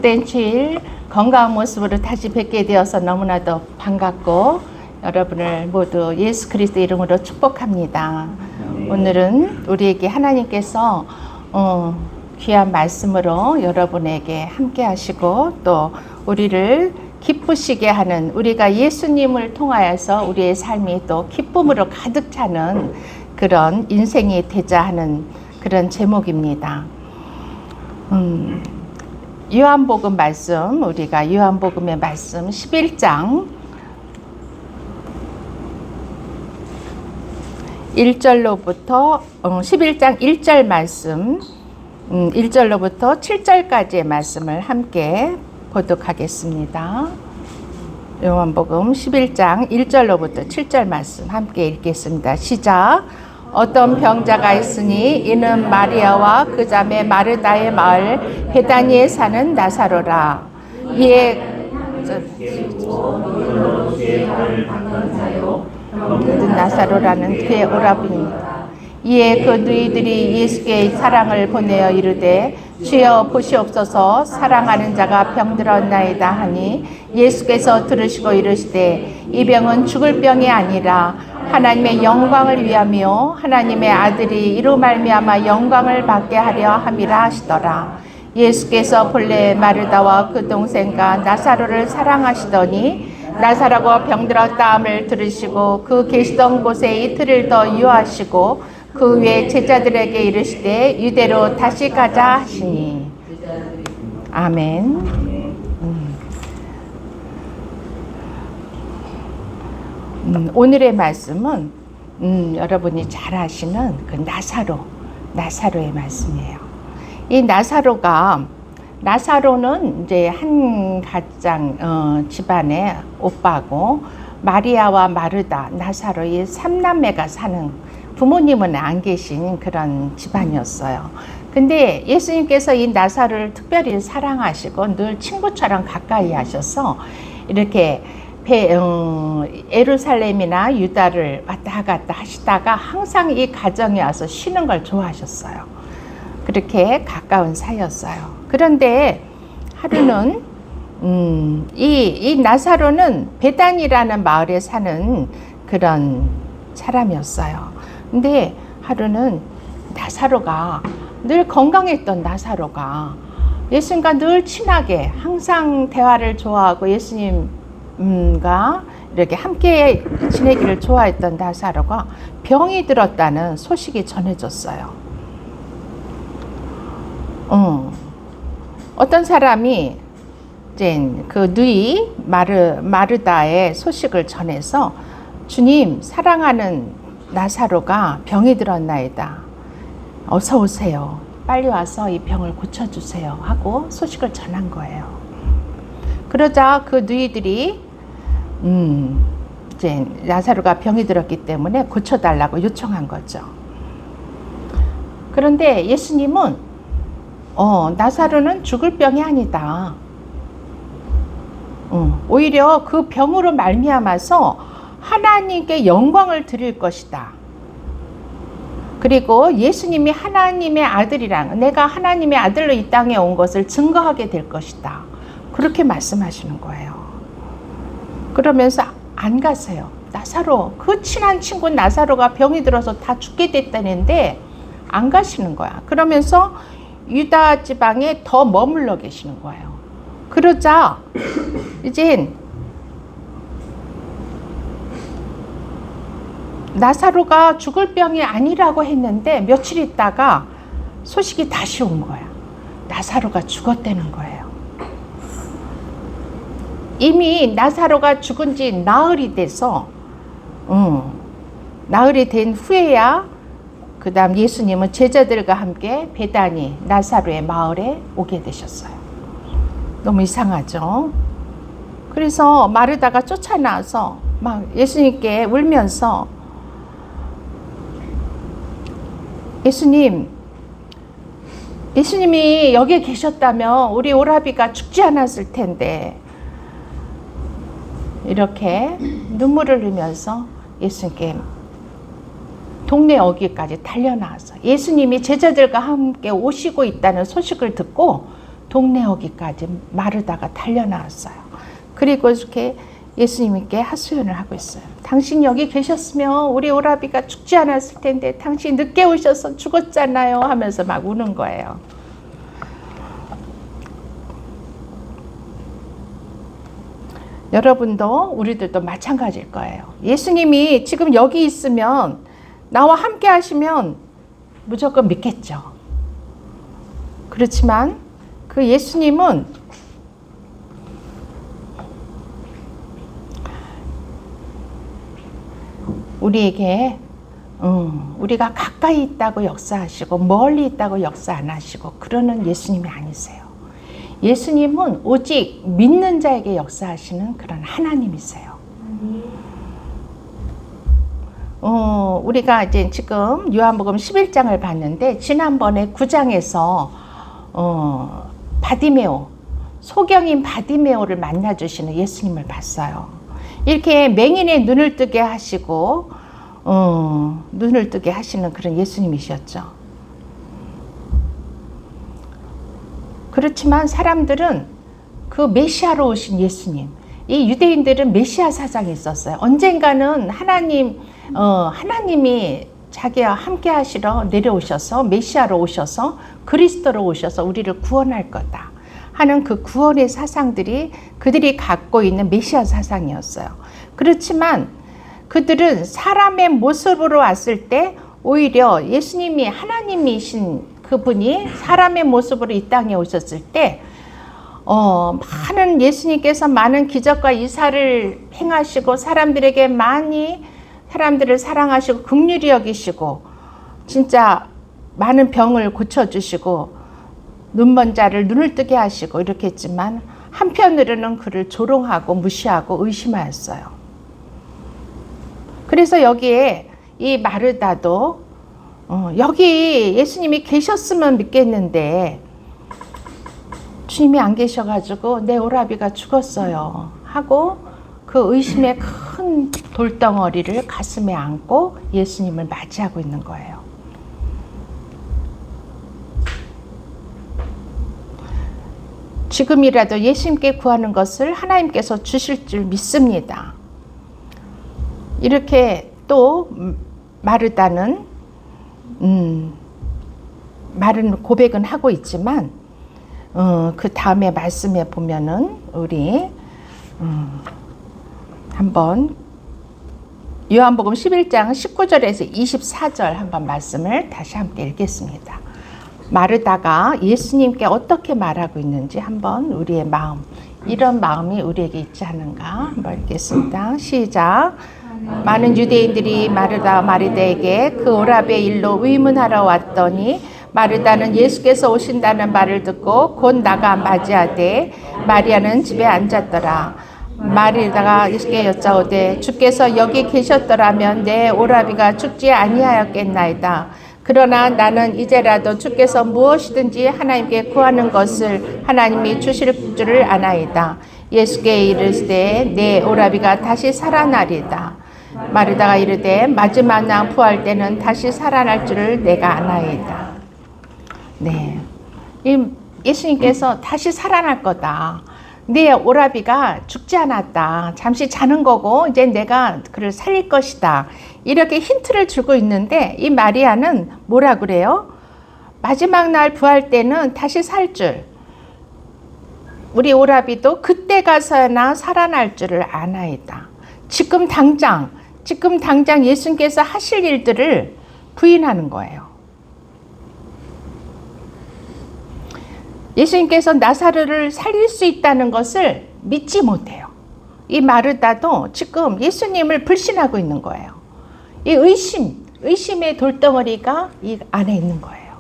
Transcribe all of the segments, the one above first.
복된 주일 건강한 모습으로 다시 뵙게 되어서 너무나도 반갑고 여러분을 모두 예수 그리스도 이름으로 축복합니다. 오늘은 우리에게 하나님께서 귀한 말씀으로 여러분에게 함께 하시고 또 우리를 기쁘시게 하는, 우리가 예수님을 통하여서 우리의 삶이 또 기쁨으로 가득 차는 그런 인생이 되자 하는 그런 제목입니다. 요한복음 말씀, 우리가 요한복음의 말씀 11장 1절로부터 11장 1절 말씀 1절로부터 7절까지의 말씀을 함께 보독하겠습니다. 요한복음 11장 1절로부터 7절 말씀 함께 읽겠습니다. 시작. 어떤 병자가 있으니 이는 마리아와 그 자매 마르다의 마을 베다니에 사는 나사로라. 이에 나사로라는 그의 오라비입니다. 이에 그 누이들이 예수께 사랑을 보내어 이르되 주여 보시옵소서, 사랑하는 자가 병들었나이다 하니 예수께서 들으시고 이르시되 이 병은 죽을 병이 아니라 하나님의 영광을 위하며 하나님의 아들이 이로 말미암아 영광을 받게 하려 함이라 하시더라. 예수께서 본래 마르다와 그 동생과 나사로를 사랑하시더니 나사로가 병들었다함을 들으시고 그 계시던 곳에 이틀을 더 유하시고 그 후에 제자들에게 이르시되 유대로 다시 가자 하시니. 아멘. 오늘의 말씀은 여러분이 잘 아시는 그 나사로의 말씀이에요. 이 나사로는 이제 한 가장 집안의 오빠고 마리아와 마르다, 나사로 이 삼남매가 사는, 부모님은 안 계신 그런 집안이었어요. 근데 예수님께서 이 나사로를 특별히 사랑하시고 늘 친구처럼 가까이 하셔서 이렇게 예루살렘이나 유다를 왔다 갔다 하시다가 항상 이 가정에 와서 쉬는 걸 좋아하셨어요. 그렇게 가까운 사이였어요. 그런데 하루는 이 나사로는 베단이라는 마을에 사는 그런 사람이었어요. 근데 하루는 나사로가, 늘 건강했던 나사로가 예수님과 늘 친하게 항상 대화를 좋아하고 예수님과 이렇게 함께 지내기를 좋아했던 나사로가 병이 들었다는 소식이 전해졌어요. 어떤 사람이 이제 그 누이 마르다의 소식을 전해서 주님, 사랑하는 나사로가 병이 들었나이다. 어서 오세요. 빨리 와서 이 병을 고쳐주세요. 하고 소식을 전한 거예요. 그러자 그 누이들이 이제 나사로가 병이 들었기 때문에 고쳐달라고 요청한 거죠. 그런데 예수님은 나사로는 죽을 병이 아니다. 오히려 그 병으로 말미암아서 하나님께 영광을 드릴 것이다. 그리고 예수님이 하나님의 아들이랑, 내가 하나님의 아들로 이 땅에 온 것을 증거하게 될 것이다. 그렇게 말씀하시는 거예요. 그러면서 안 가세요. 나사로, 그 친한 친구 나사로가 병이 들어서 다 죽게 됐다는데 안 가시는 거야. 그러면서 유다 지방에 더 머물러 계시는 거예요. 그러자 이제 나사로가 죽을 병이 아니라고 했는데 며칠 있다가 소식이 다시 온 거야. 나사로가 죽었다는 거예요. 이미 나사로가 죽은 지 나흘이 돼서 나흘이 된 후에야 그 다음 예수님은 제자들과 함께 베다니 나사로의 마을에 오게 되셨어요. 너무 이상하죠? 그래서 마르다가 쫓아나와서 막 예수님께 울면서 예수님이 여기에 계셨다면 우리 오라비가 죽지 않았을 텐데, 이렇게 눈물을 흘리면서 예수님께 동네 어귀까지 달려나와서 예수님이 제자들과 함께 오시고 있다는 소식을 듣고 동네 어귀까지 마르다가 달려나왔어요. 그리고 이렇게 예수님께 하소연을 하고 있어요. 당신 여기 계셨으면 우리 오라비가 죽지 않았을 텐데 당신 늦게 오셔서 죽었잖아요 하면서 막 우는 거예요. 여러분도 우리들도 마찬가지일 거예요. 예수님이 지금 여기 있으면 나와 함께 하시면 무조건 믿겠죠. 그렇지만 그 예수님은 우리에게 우리가 가까이 있다고 역사하시고 멀리 있다고 역사 안 하시고 그러는 예수님이 아니세요. 예수님은 오직 믿는 자에게 역사하시는 그런 하나님이세요. 우리가 이제 지금 요한복음 11장을 봤는데 지난번에 9장에서 바디메오, 소경인 바디메오를 만나주시는 예수님을 봤어요. 이렇게 맹인의 눈을 뜨게 하시고 눈을 뜨게 하시는 그런 예수님이셨죠. 그렇지만 사람들은 그 메시아로 오신 예수님, 이 유대인들은 메시아 사상이 있었어요. 언젠가는 하나님이 자기와 함께 하시러 내려오셔서 메시아로 오셔서 그리스도로 오셔서 우리를 구원할 거다 하는 그 구원의 사상들이 그들이 갖고 있는 메시아 사상이었어요. 그렇지만 그들은 사람의 모습으로 왔을 때 오히려 예수님이 하나님이신 그분이 사람의 모습으로 이 땅에 오셨을 때 많은 예수님께서 많은 기적과 이사를 행하시고 사람들에게 많이 사람들을 사랑하시고 긍휼히 여기시고 진짜 많은 병을 고쳐주시고 눈먼 자를 눈을 뜨게 하시고 이렇게 했지만 한편으로는 그를 조롱하고 무시하고 의심하였어요. 그래서 여기에 이 마르다도 여기 예수님이 계셨으면 믿겠는데 주님이 안 계셔가지고 내 오라비가 죽었어요 하고 그 의심의 큰 돌덩어리를 가슴에 안고 예수님을 맞이하고 있는 거예요. 지금이라도 예수님께 구하는 것을 하나님께서 주실 줄 믿습니다. 이렇게 또 마르다는 말은 고백은 하고 있지만 그 다음에 말씀에 보면은 우리 한번 요한복음 11장 19절에서 24절 한번 말씀을 다시 함께 읽겠습니다. 마르다가 예수님께 어떻게 말하고 있는지 한번 우리의 마음, 이런 마음이 우리에게 있지 않은가 한번 읽겠습니다. 시작. 많은 유대인들이 마르다에게 그 오라비의 일로 의문하러 왔더니 마르다는 예수께서 오신다는 말을 듣고 곧 나가 맞이하되 마리아는 집에 앉았더라. 마르다가 예수께 여짜오되 주께서 여기 계셨더라면 내 오라비가 죽지 아니하였겠나이다. 그러나 나는 이제라도 주께서 무엇이든지 하나님께 구하는 것을 하나님이 주실 줄을 아나이다. 예수께 이르시되 내 오라비가 다시 살아나리다. 마르다가 이르되 마지막 날 부활 때는 다시 살아날 줄을 내가 아나이다. 네, 예수님께서 다시 살아날 거다. 내 오라비가 죽지 않았다. 잠시 자는 거고 이제 내가 그를 살릴 것이다. 이렇게 힌트를 주고 있는데 이 마리아는 뭐라 그래요? 마지막 날 부활 때는 다시 살 줄. 우리 오라비도 그때 가서나 살아날 줄을 아나이다. 지금 당장 예수님께서 하실 일들을 부인하는 거예요. 예수님께서 나사로를 살릴 수 있다는 것을 믿지 못해요. 이 마르다도 지금 예수님을 불신하고 있는 거예요. 이 의심의 돌덩어리가 이 안에 있는 거예요.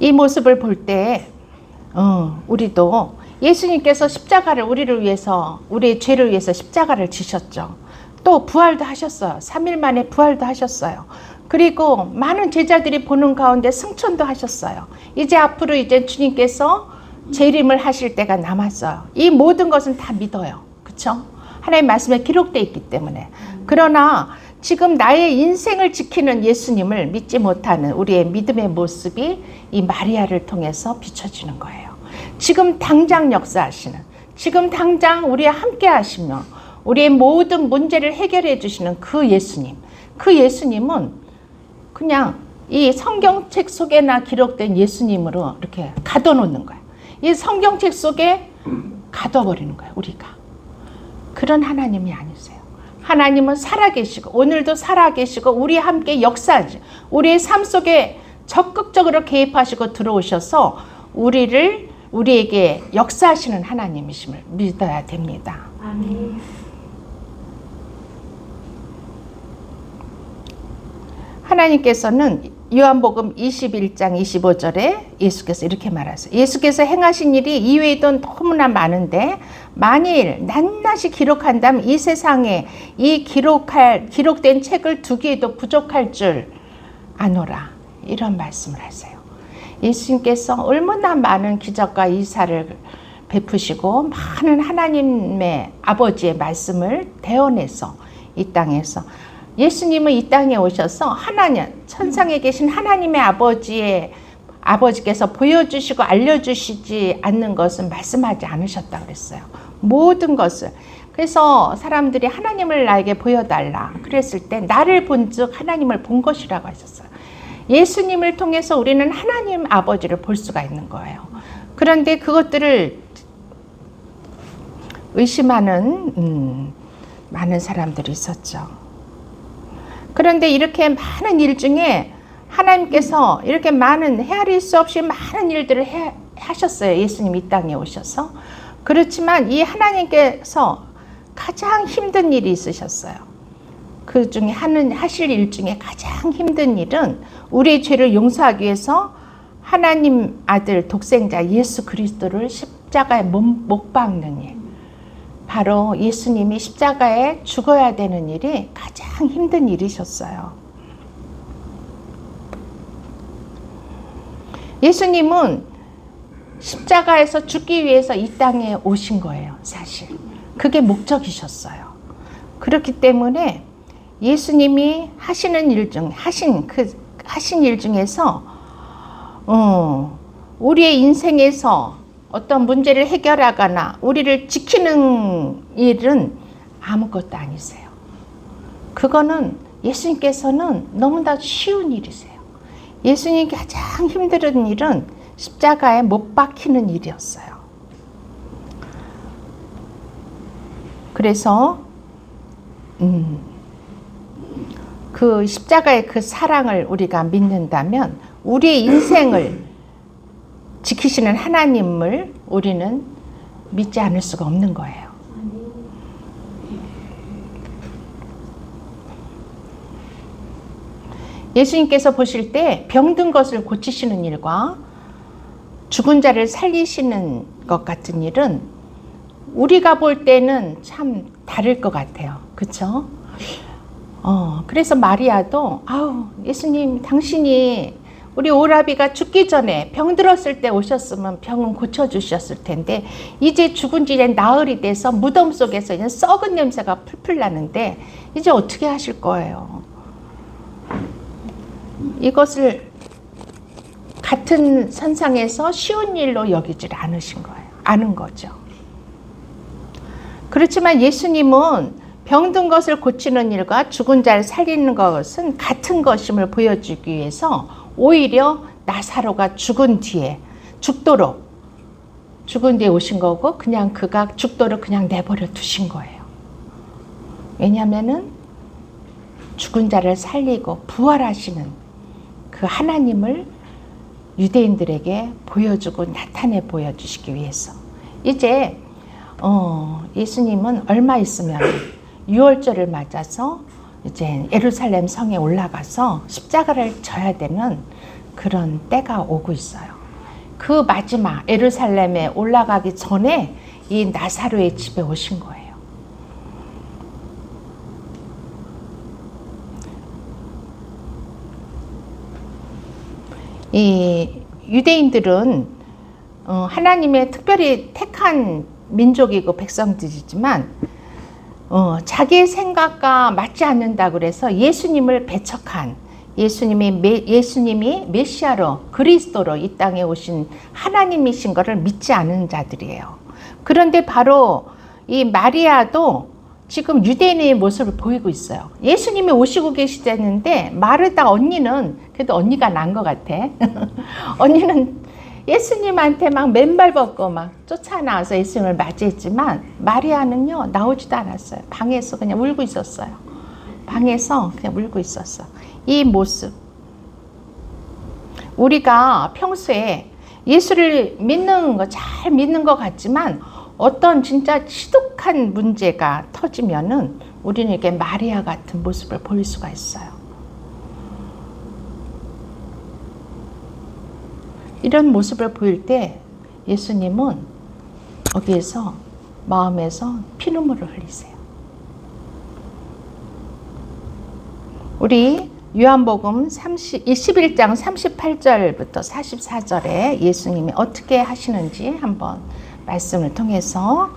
이 모습을 볼 때 우리도 예수님께서 십자가를 우리를 위해서, 우리의 죄를 위해서 십자가를 지셨죠. 또 부활도 하셨어요. 3일 만에 부활도 하셨어요. 그리고 많은 제자들이 보는 가운데 승천도 하셨어요. 이제 앞으로 이제 주님께서 재림을 하실 때가 남았어요. 이 모든 것은 다 믿어요. 그렇죠? 하나님 말씀에 기록되어 있기 때문에. 그러나 지금 나의 인생을 지키는 예수님을 믿지 못하는 우리의 믿음의 모습이 이 마리아를 통해서 비춰지는 거예요. 지금 당장 역사하시는, 지금 당장 우리와 함께 하시며 우리의 모든 문제를 해결해 주시는 그 예수님, 그 예수님은 그냥 이 성경책 속에나 기록된 예수님으로 이렇게 가둬놓는 거예요. 이 성경책 속에 가둬버리는 거예요, 우리가. 그런 하나님이 아니세요. 하나님은 살아계시고 오늘도 살아계시고 우리 함께 역사하지, 우리의 삶 속에 적극적으로 개입하시고 들어오셔서 우리에게 역사하시는 하나님이심을 믿어야 됩니다. 아멘. 하나님께서는 요한복음 21장 25절에 예수께서 이렇게 말하세요. 예수께서 행하신 일이 이외에도 너무나 많은데 만일 낱낱이 기록한다면 이 세상에 이 기록된 책을 두기에도 부족할 줄 아노라. 이런 말씀을 하세요. 예수님께서 얼마나 많은 기적과 이사를 베푸시고 많은 하나님의 아버지의 말씀을 대언해서 이 땅에서, 예수님은 이 땅에 오셔서 하나님, 천상에 계신 하나님의 아버지께서 보여주시고 알려주시지 않는 것은 말씀하지 않으셨다고 그랬어요. 모든 것을. 그래서 사람들이 하나님을 나에게 보여달라 그랬을 때 나를 본즉 하나님을 본 것이라고 하셨어요. 예수님을 통해서 우리는 하나님 아버지를 볼 수가 있는 거예요. 그런데 그것들을 의심하는 많은 사람들이 있었죠. 그런데 이렇게 많은 일 중에 하나님께서 이렇게 많은, 헤아릴 수 없이 많은 일들을 하셨어요. 예수님 이 땅에 오셔서. 그렇지만 이 하나님께서 가장 힘든 일이 있으셨어요. 그 중에 하실 일 중에 가장 힘든 일은 우리의 죄를 용서하기 위해서 하나님 아들 독생자 예수 그리스도를 십자가에 못 박는 일. 바로 예수님이 십자가에 죽어야 되는 일이 가장 힘든 일이셨어요. 예수님은 십자가에서 죽기 위해서 이 땅에 오신 거예요, 사실. 그게 목적이셨어요. 그렇기 때문에 예수님이 하시는 일 중, 하신 일 중에서, 우리의 인생에서 어떤 문제를 해결하거나 우리를 지키는 일은 아무것도 아니세요. 그거는 예수님께서는 너무나 쉬운 일이세요. 예수님이 가장 힘든 일은 십자가에 못 박히는 일이었어요. 그래서 그 십자가의 그 사랑을 우리가 믿는다면 우리의 인생을 지키시는 하나님을 우리는 믿지 않을 수가 없는 거예요. 예수님께서 보실 때 병든 것을 고치시는 일과 죽은 자를 살리시는 것 같은 일은 우리가 볼 때는 참 다를 것 같아요. 그렇죠? 그래서 마리아도 예수님 당신이 우리 오라비가 죽기 전에 병들었을 때 오셨으면 병은 고쳐주셨을 텐데 이제 죽은 지 나흘이 돼서 무덤 속에서 이제 썩은 냄새가 풀풀 나는데 이제 어떻게 하실 거예요? 이것을 같은 선상에서 쉬운 일로 여기질 않으신 거예요. 아는 거죠. 그렇지만 예수님은 병든 것을 고치는 일과 죽은 자를 살리는 것은 같은 것임을 보여주기 위해서 오히려 나사로가 죽은 뒤에 죽은 뒤에 오신 거고 그냥 그가 죽도록 그냥 내버려 두신 거예요. 왜냐하면은 죽은 자를 살리고 부활하시는 그 하나님을 유대인들에게 보여주고 나타내 보여주시기 위해서. 이제 예수님은 얼마 있으면 유월절을 맞아서 이제 예루살렘 성에 올라가서 십자가를 져야 되는 그런 때가 오고 있어요. 그 마지막 예루살렘에 올라가기 전에 이 나사로의 집에 오신 거예요. 이 유대인들은 하나님의 특별히 택한 민족이고 백성들이지만 자기의 생각과 맞지 않는다 그래서 예수님을 배척한 예수님이 메시아로 그리스도로 이 땅에 오신 하나님이신 것을 믿지 않은 자들이에요. 그런데 바로 이 마리아도 지금 유대인의 모습을 보이고 있어요. 예수님이 오시고 계시다는데 마르다 언니는 그래도 언니가 난 것 같아. 언니는 예수님한테 막 맨발 벗고 막 쫓아나와서 예수님을 맞이했지만 마리아는요 나오지도 않았어요. 방에서 그냥 울고 있었어요. 방에서 그냥 울고 있었어. 이 모습 우리가 평소에 예수를 믿는 거 잘 믿는 것 같지만 어떤 진짜 지독한 문제가 터지면은 우리는 이렇게 마리아 같은 모습을 보일 수가 있어요. 이런 모습을 보일 때 예수님은 거기에서 마음에서 피눈물을 흘리세요. 우리 요한복음 21장 38절부터 44절에 예수님이 어떻게 하시는지 한번 말씀을 통해서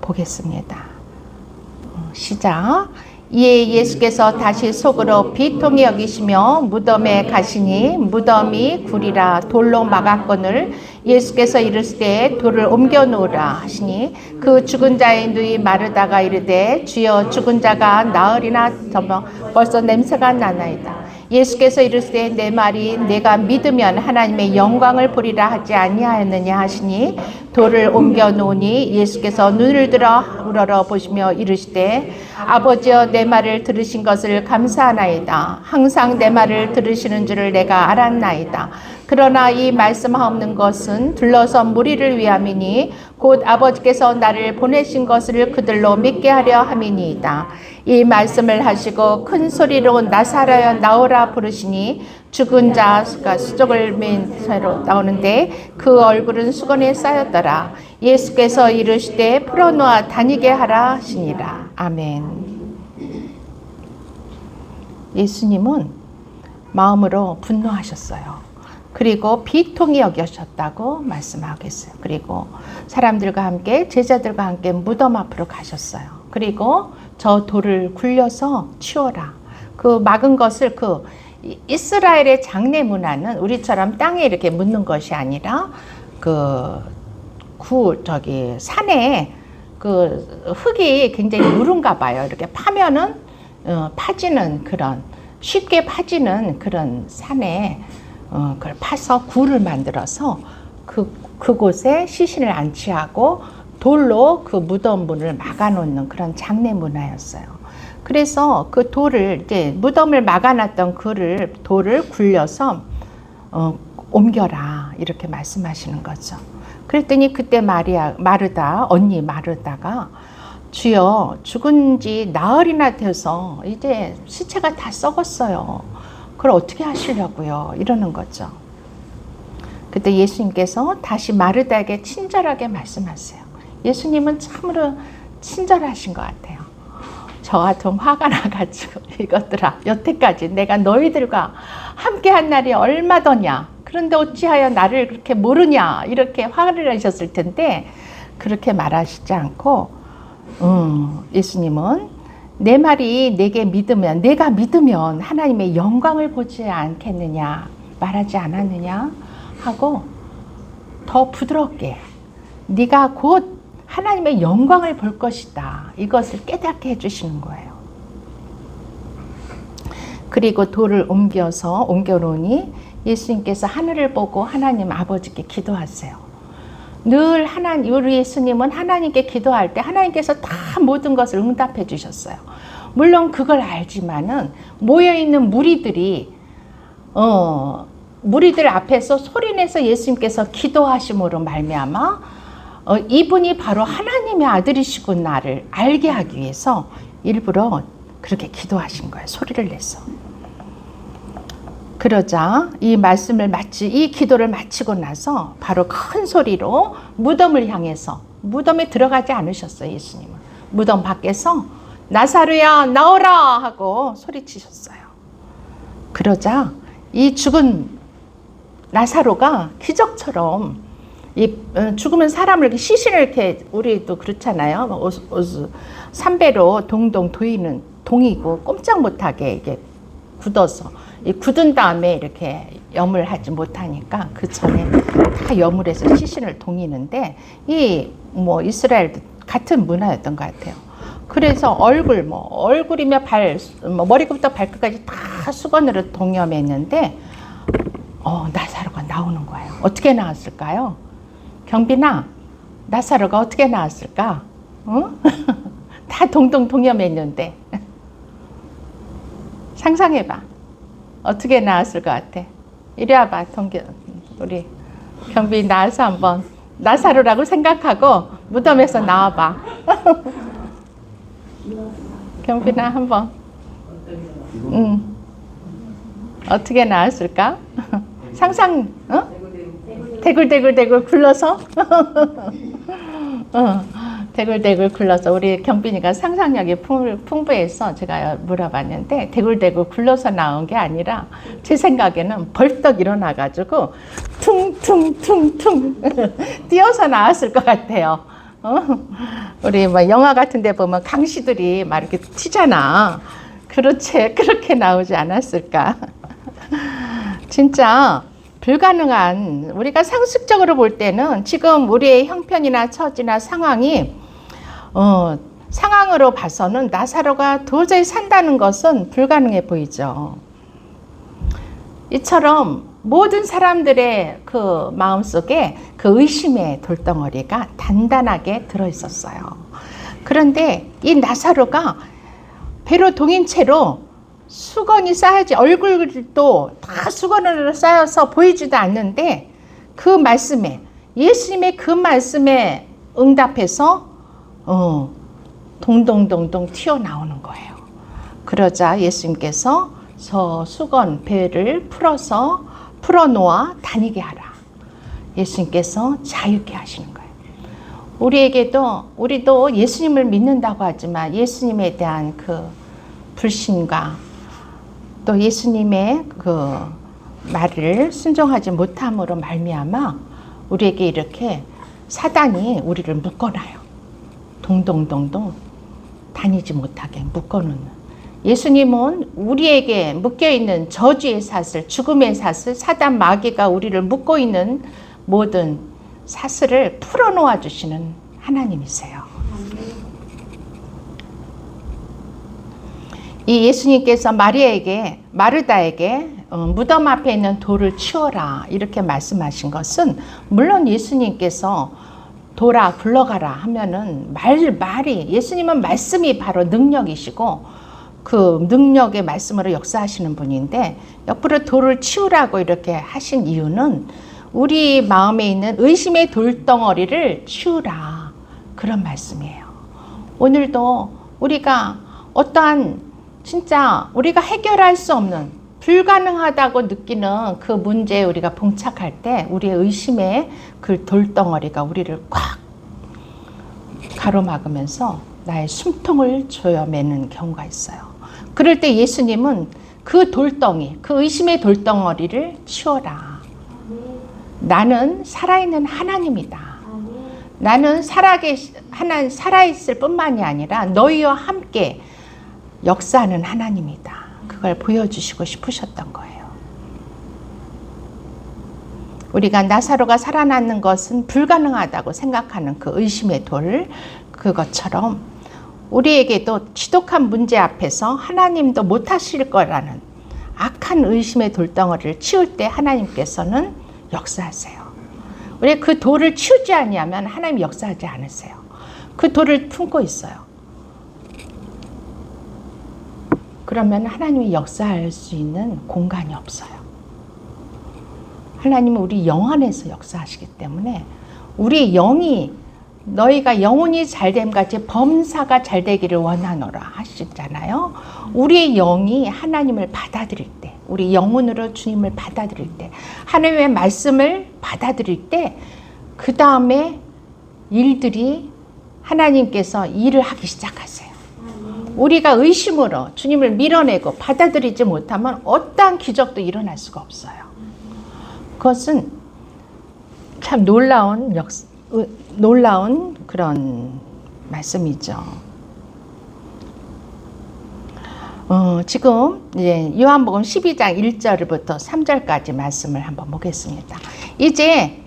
보겠습니다. 시작. 이에 예수께서 다시 속으로 비통히 여기시며 무덤에 가시니 무덤이 굴이라 돌로 막았거늘 예수께서 이르시되 돌을 옮겨 놓으라 하시니 그 죽은 자의 누이 마르다가 이르되 주여 죽은 자가 나으리나 벌써 냄새가 나나이다. 예수께서 이르시되 내 말이 내가 믿으면 하나님의 영광을 보리라 하지 아니하였느냐 하시니 돌을 옮겨 놓으니 예수께서 눈을 들어 우러러 보시며 이르시되 아버지여 내 말을 들으신 것을 감사하나이다. 항상 내 말을 들으시는 줄을 내가 알았나이다. 그러나 이 말씀하옵는 것은 둘러선 무리를 위함이니 곧 아버지께서 나를 보내신 것을 그들로 믿게 하려 함이니이다. 이 말씀을 하시고 큰 소리로 나사로여 나오라 부르시니 죽은 자가 수족을 맨 채로 나오는데 그 얼굴은 수건에 쌓였더라. 예수께서 이르시되 풀어놓아 다니게 하라 하시니라. 아멘. 예수님은 마음으로 분노하셨어요. 그리고 비통히 여기셨다고 말씀하겠어요. 그리고 사람들과 함께 제자들과 함께 무덤 앞으로 가셨어요. 그리고 저 돌을 굴려서 치워라. 그 막은 것을 이스라엘의 장례 문화는 우리처럼 땅에 이렇게 묻는 것이 아니라 산에 흙이 굉장히 무른가 봐요. 이렇게 파면은 파지는 그런 쉽게 파지는 그런 산에 그걸 파서 굴을 만들어서 그곳에 시신을 안치하고 돌로 그 무덤 문을 막아놓는 그런 장례 문화였어요. 그래서 그 돌을 이제 무덤을 막아놨던 돌을 굴려서 옮겨라 이렇게 말씀하시는 거죠. 그랬더니 그때 언니 마르다가 주여 죽은 지 나흘이나 돼서 이제 시체가 다 썩었어요. 그걸 어떻게 하시려고요? 이러는 거죠. 그때 예수님께서 다시 마르다에게 친절하게 말씀하세요. 예수님은 참으로 친절하신 것 같아요. 저 같으면 화가 나가지고 이것들아 여태까지 내가 너희들과 함께한 날이 얼마더냐. 그런데 어찌하여 나를 그렇게 모르냐. 이렇게 화를 내셨을 텐데 그렇게 말하시지 않고 예수님은 내 말이 내가 믿으면 하나님의 영광을 보지 않겠느냐 말하지 않았느냐 하고 더 부드럽게 네가 곧 하나님의 영광을 볼 것이다. 이것을 깨닫게 해주시는 거예요. 그리고 돌을 옮겨 놓으니 예수님께서 하늘을 보고 하나님 아버지께 기도하세요. 늘 우리 예수님은 하나님께 기도할 때 하나님께서 다 모든 것을 응답해 주셨어요. 물론 그걸 알지만은 모여있는 무리들 앞에서 소리내서 예수님께서 기도하심으로 말미암아 이분이 바로 하나님의 아들이시구나를 알게 하기 위해서 일부러 그렇게 기도하신 거예요. 소리를 내서. 그러자 이 기도를 마치고 나서 바로 큰 소리로 무덤을 향해서 무덤에 들어가지 않으셨어요. 예수님은. 무덤 밖에서 나사로야 나오라 하고 소리치셨어요. 그러자 이 죽은 나사로가 기적처럼 죽으면 사람을 이렇게 시신을 이렇게 우리도 그렇잖아요. 삼배로 동동 도이는 동이고 꼼짝 못하게 이게 굳어서 굳은 다음에 이렇게 염을 하지 못하니까 그 전에 다 염을 해서 시신을 동이는데 이 뭐 이스라엘도 같은 문화였던 것 같아요. 그래서 얼굴이며 머리부터 발끝까지 다 수건으로 동여맸는데 나사로가 나오는 거예요. 어떻게 나왔을까요? 경빈아, 나사로가 어떻게 나왔을까? 다 동동 동여맸는데 상상해봐. 어떻게 나왔을 것 같아? 이리 와봐, 우리 경빈 나와서 한번 나사로라고 생각하고 무덤에서 나와봐. 경빈아 한번. 어떻게 나왔을까? 상상, 대굴대굴 굴러서? 대굴대굴 굴러서 우리 경빈이가 상상력이 풍부해서 제가 물어봤는데 대굴대굴 굴러서 나온 게 아니라 제 생각에는 벌떡 일어나가지고 퉁퉁퉁퉁 뛰어서 나왔을 것 같아요. 우리 뭐 영화 같은 데 보면 강시들이 막 이렇게 튀잖아. 그렇게 나오지 않았을까. 진짜 불가능한, 우리가 상식적으로 볼 때는 지금 우리의 형편이나 처지나 상황이 상황으로 봐서는 나사로가 도저히 산다는 것은 불가능해 보이죠. 이처럼 모든 사람들의 그 마음속에 그 의심의 돌덩어리가 단단하게 들어있었어요. 그런데 이 나사로가 배로 동인 채로 수건이 쌓여지, 얼굴도 다 수건으로 쌓여서 보이지도 않는데 그 말씀에, 예수님의 그 말씀에 응답해서 동동동동 튀어나오는 거예요. 그러자 예수님께서 저 수건 배를 풀어놓아 다니게 하라. 예수님께서 자유케 하시는 거예요. 우리도 예수님을 믿는다고 하지만 예수님에 대한 그 불신과 또 예수님의 그 말을 순종하지 못함으로 말미암아 우리에게 이렇게 사단이 우리를 묶어놔요. 동동동동 다니지 못하게 묶어놓는. 예수님은 우리에게 묶여있는 저주의 사슬, 죽음의 사슬, 사단 마귀가 우리를 묶고 있는 모든 사슬을 풀어놓아 주시는 하나님이세요. 이 예수님께서 마르다에게 무덤 앞에 있는 돌을 치워라 이렇게 말씀하신 것은, 물론 예수님께서 돌아 굴러가라 하면은 말이 예수님은 말씀이 바로 능력이시고 그 능력의 말씀으로 역사하시는 분인데, 옆으로 돌을 치우라고 이렇게 하신 이유는 우리 마음에 있는 의심의 돌덩어리를 치우라, 그런 말씀이에요. 오늘도 우리가 어떠한 진짜 우리가 해결할 수 없는 불가능하다고 느끼는 그 문제에 우리가 봉착할 때 우리의 의심의 그 돌덩어리가 우리를 꽉 가로막으면서 나의 숨통을 조여매는 경우가 있어요. 그럴 때 예수님은 그 돌덩이, 그 의심의 돌덩어리를 치워라. 나는 살아있는 하나님이다. 나는 살아있을 뿐만이 아니라 너희와 함께 역사하는 하나님이다. 그걸 보여주시고 싶으셨던 거예요. 우리가 나사로가 살아나는 것은 불가능하다고 생각하는 그 의심의 돌, 그것처럼 우리에게도 지독한 문제 앞에서 하나님도 못하실 거라는 악한 의심의 돌덩어리를 치울 때 하나님께서는 역사하세요. 우리 그 돌을 치우지 아니하면 하나님 역사하지 않으세요. 그 돌을 품고 있어요. 그러면 하나님이 역사할 수 있는 공간이 없어요. 하나님은 우리 영 안에서 역사하시기 때문에 우리 영이, 너희가 영혼이 잘됨 같이 범사가 잘되기를 원하노라 하시잖아요. 우리의 영이 하나님을 받아들일 때, 우리 영혼으로 주님을 받아들일 때, 하나님의 말씀을 받아들일 때, 그 다음에 일들이 하나님께서 일을 하기 시작하세요. 우리가 의심으로 주님을 밀어내고 받아들이지 못하면 어떠한 기적도 일어날 수가 없어요. 그것은 참 놀라운 그런 말씀이죠. 지금 이제 요한복음 12장 1절부터 3절까지 말씀을 한번 보겠습니다. 이제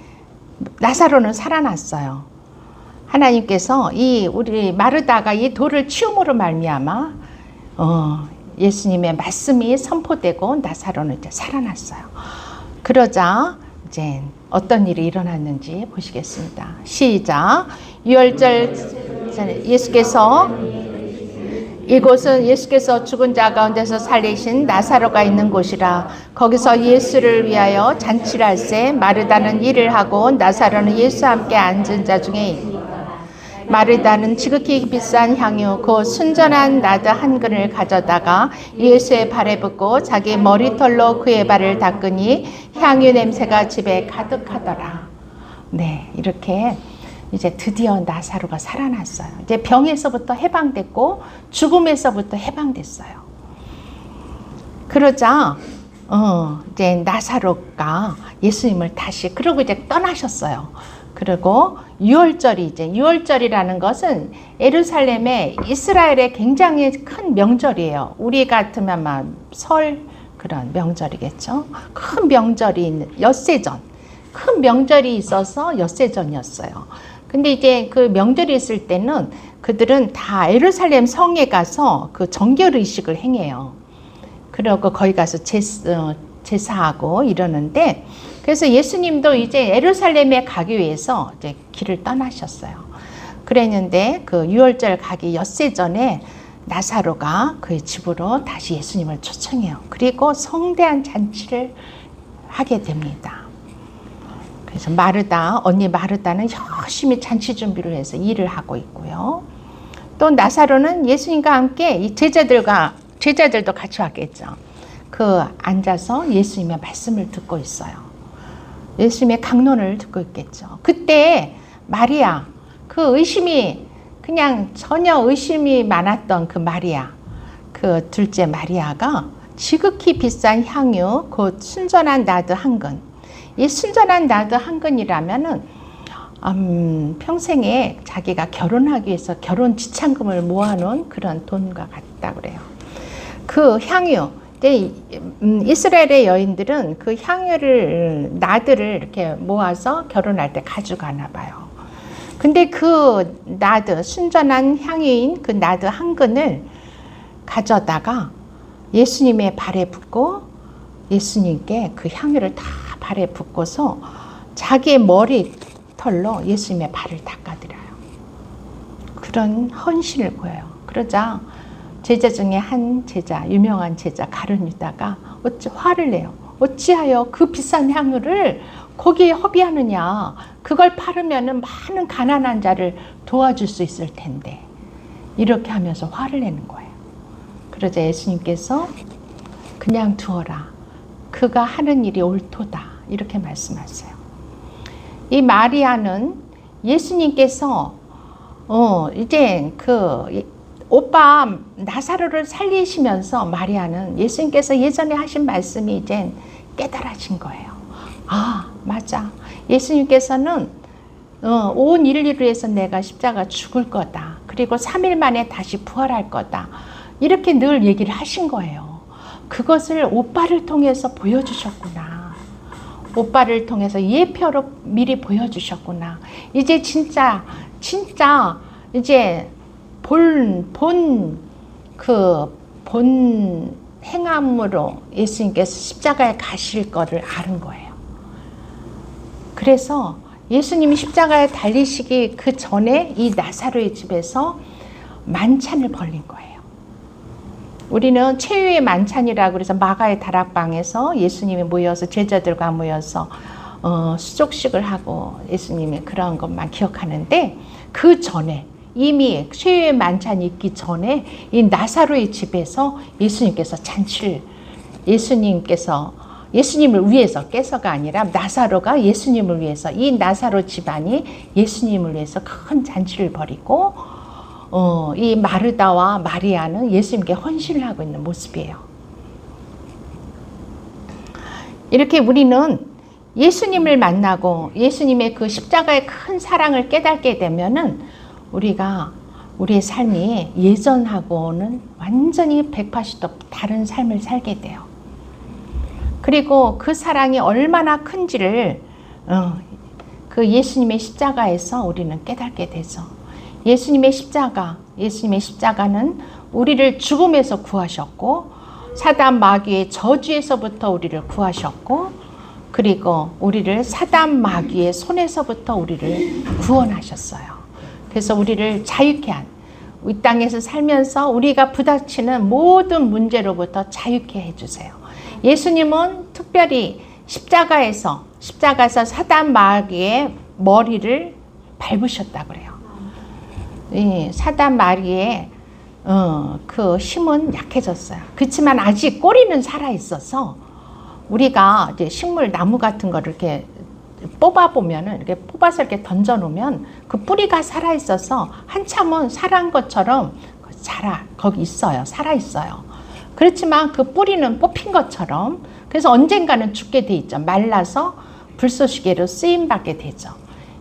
나사로는 살아났어요. 하나님께서 우리 마르다가 이 돌을 치움으로 말미암아 예수님의 말씀이 선포되고 나사로는 이제 살아났어요. 그러자 이제 어떤 일이 일어났는지 보시겠습니다. 시작. 유월절 예수께서 이곳은 예수께서 죽은 자 가운데서 살리신 나사로가 있는 곳이라. 거기서 예수를 위하여 잔치를 할세 마르다는 일을 하고 나사로는 예수와 함께 앉은 자 중에 마르다는 지극히 비싼 향유 곧 순전한 나드 한 근을 가져다가 예수의 발에 붓고 자기 머리털로 그의 발을 닦으니 향유 냄새가 집에 가득하더라. 네, 이렇게 이제 드디어 나사로가 살아났어요. 이제 병에서부터 해방됐고 죽음에서부터 해방됐어요. 그러자 이제 나사로가 예수님을 다시 그러고 이제 떠나셨어요. 그리고 유월절이라는 것은 예루살렘의 이스라엘의 굉장히 큰 명절이에요. 우리 같으면 막 설 그런 명절이겠죠. 큰 명절이 엿새전, 큰 명절이 있어서 엿새전이었어요. 근데 이제 그 명절이 있을 때는 그들은 다 예루살렘 성에 가서 그 정결 의식을 행해요. 그리고 거기 가서 제사하고 이러는데, 그래서 예수님도 이제 예루살렘에 가기 위해서 이제 길을 떠나셨어요. 그랬는데 그 유월절 가기 엿새 전에 나사로가 그의 집으로 다시 예수님을 초청해요. 그리고 성대한 잔치를 하게 됩니다. 그래서 언니 마르다는 열심히 잔치 준비를 해서 일을 하고 있고요. 또 나사로는 예수님과 함께 이 제자들도 같이 왔겠죠. 앉아서 예수님의 말씀을 듣고 있어요. 예수님의 강론을 듣고 있겠죠. 그때 마리아, 그냥 전혀 의심이 많았던 그 마리아, 그 둘째 마리아가 지극히 비싼 향유, 곧 순전한 나드 한 근. 이 순전한 나드 한 근이라면은 평생에 자기가 결혼하기 위해서 결혼 지참금을 모아놓은 그런 돈과 같다 그래요. 그 향유, 이스라엘의 여인들은 그 나드를 이렇게 모아서 결혼할 때 가져가나 봐요. 근데 그 순전한 향유인 그 나드 한 근을 가져다가 예수님의 발에 붓고 예수님께 그 향유를 다 발에 붓고서 자기의 머리털로 예수님의 발을 닦아드려요. 그런 헌신을 보여요. 그러자 제자 중에 한 제자, 유명한 제자 가룟 유다가 화를 내요. 어찌하여 그 비싼 향유를 거기에 허비하느냐. 그걸 팔으면 많은 가난한 자를 도와줄 수 있을 텐데. 이렇게 하면서 화를 내는 거예요. 그러자 예수님께서 그냥 두어라. 그가 하는 일이 옳도다. 이렇게 말씀하세요. 이 마리아는 예수님께서 이제 오빠 나사로를 살리시면서 마리아는 예수님께서 예전에 하신 말씀이 이제 깨달아진 거예요. 아, 맞아. 예수님께서는 온 인류를 위해서 내가 십자가 죽을 거다. 그리고 3일 만에 다시 부활할 거다. 이렇게 늘 얘기를 하신 거예요. 그것을 오빠를 통해서 보여주셨구나. 오빠를 통해서 예표로 미리 보여주셨구나. 이제 진짜 이제 본 행함으로 예수님께서 십자가에 가실 거를 아는 거예요. 그래서 예수님이 십자가에 달리시기 그 전에 이 나사로의 집에서 만찬을 벌린 거예요. 우리는 최후의 만찬이라고 그래서 마가의 다락방에서 예수님이 모여서 제자들과 모여서 수족식을 하고 예수님의 그런 것만 기억하는데, 그 전에 이미 최후의 만찬이 있기 전에 이 나사로의 집에서 예수님께서 예수님을 위해서 깨서가 아니라 나사로가 예수님을 위해서, 이 나사로 집안이 예수님을 위해서 큰 잔치를 벌이고 이 마르다와 마리아는 예수님께 헌신을 하고 있는 모습이에요. 이렇게 우리는 예수님을 만나고 예수님의 그 십자가의 큰 사랑을 깨닫게 되면은 우리의 삶이 예전하고는 완전히 180도 다른 삶을 살게 돼요. 그리고 그 사랑이 얼마나 큰지를 그 예수님의 십자가에서 우리는 깨닫게 되죠. 예수님의 십자가는 우리를 죽음에서 구하셨고 사단 마귀의 저주에서부터 우리를 구하셨고 그리고 우리를 사단 마귀의 손에서부터 우리를 구원하셨어요. 그래서 우리를 자유케 한, 이 땅에서 살면서 우리가 부닥치는 모든 문제로부터 자유케 해주세요. 예수님은 특별히 십자가에서 사단 마귀의 머리를 밟으셨다고 그래요. 이 사단 마귀의 그 힘은 약해졌어요. 그렇지만 아직 꼬리는 살아 있어서 우리가 이제 식물 나무 같은 거를 이렇게 뽑아보면은 이렇게 뽑아서 이렇게 던져놓으면 그 뿌리가 살아 있어서 한참은 살아난 것처럼 거기 있어요. 살아 있어요. 그렇지만 그 뿌리는 뽑힌 것처럼 그래서 언젠가는 죽게 돼 있죠. 말라서 불쏘시개로 쓰임받게 되죠.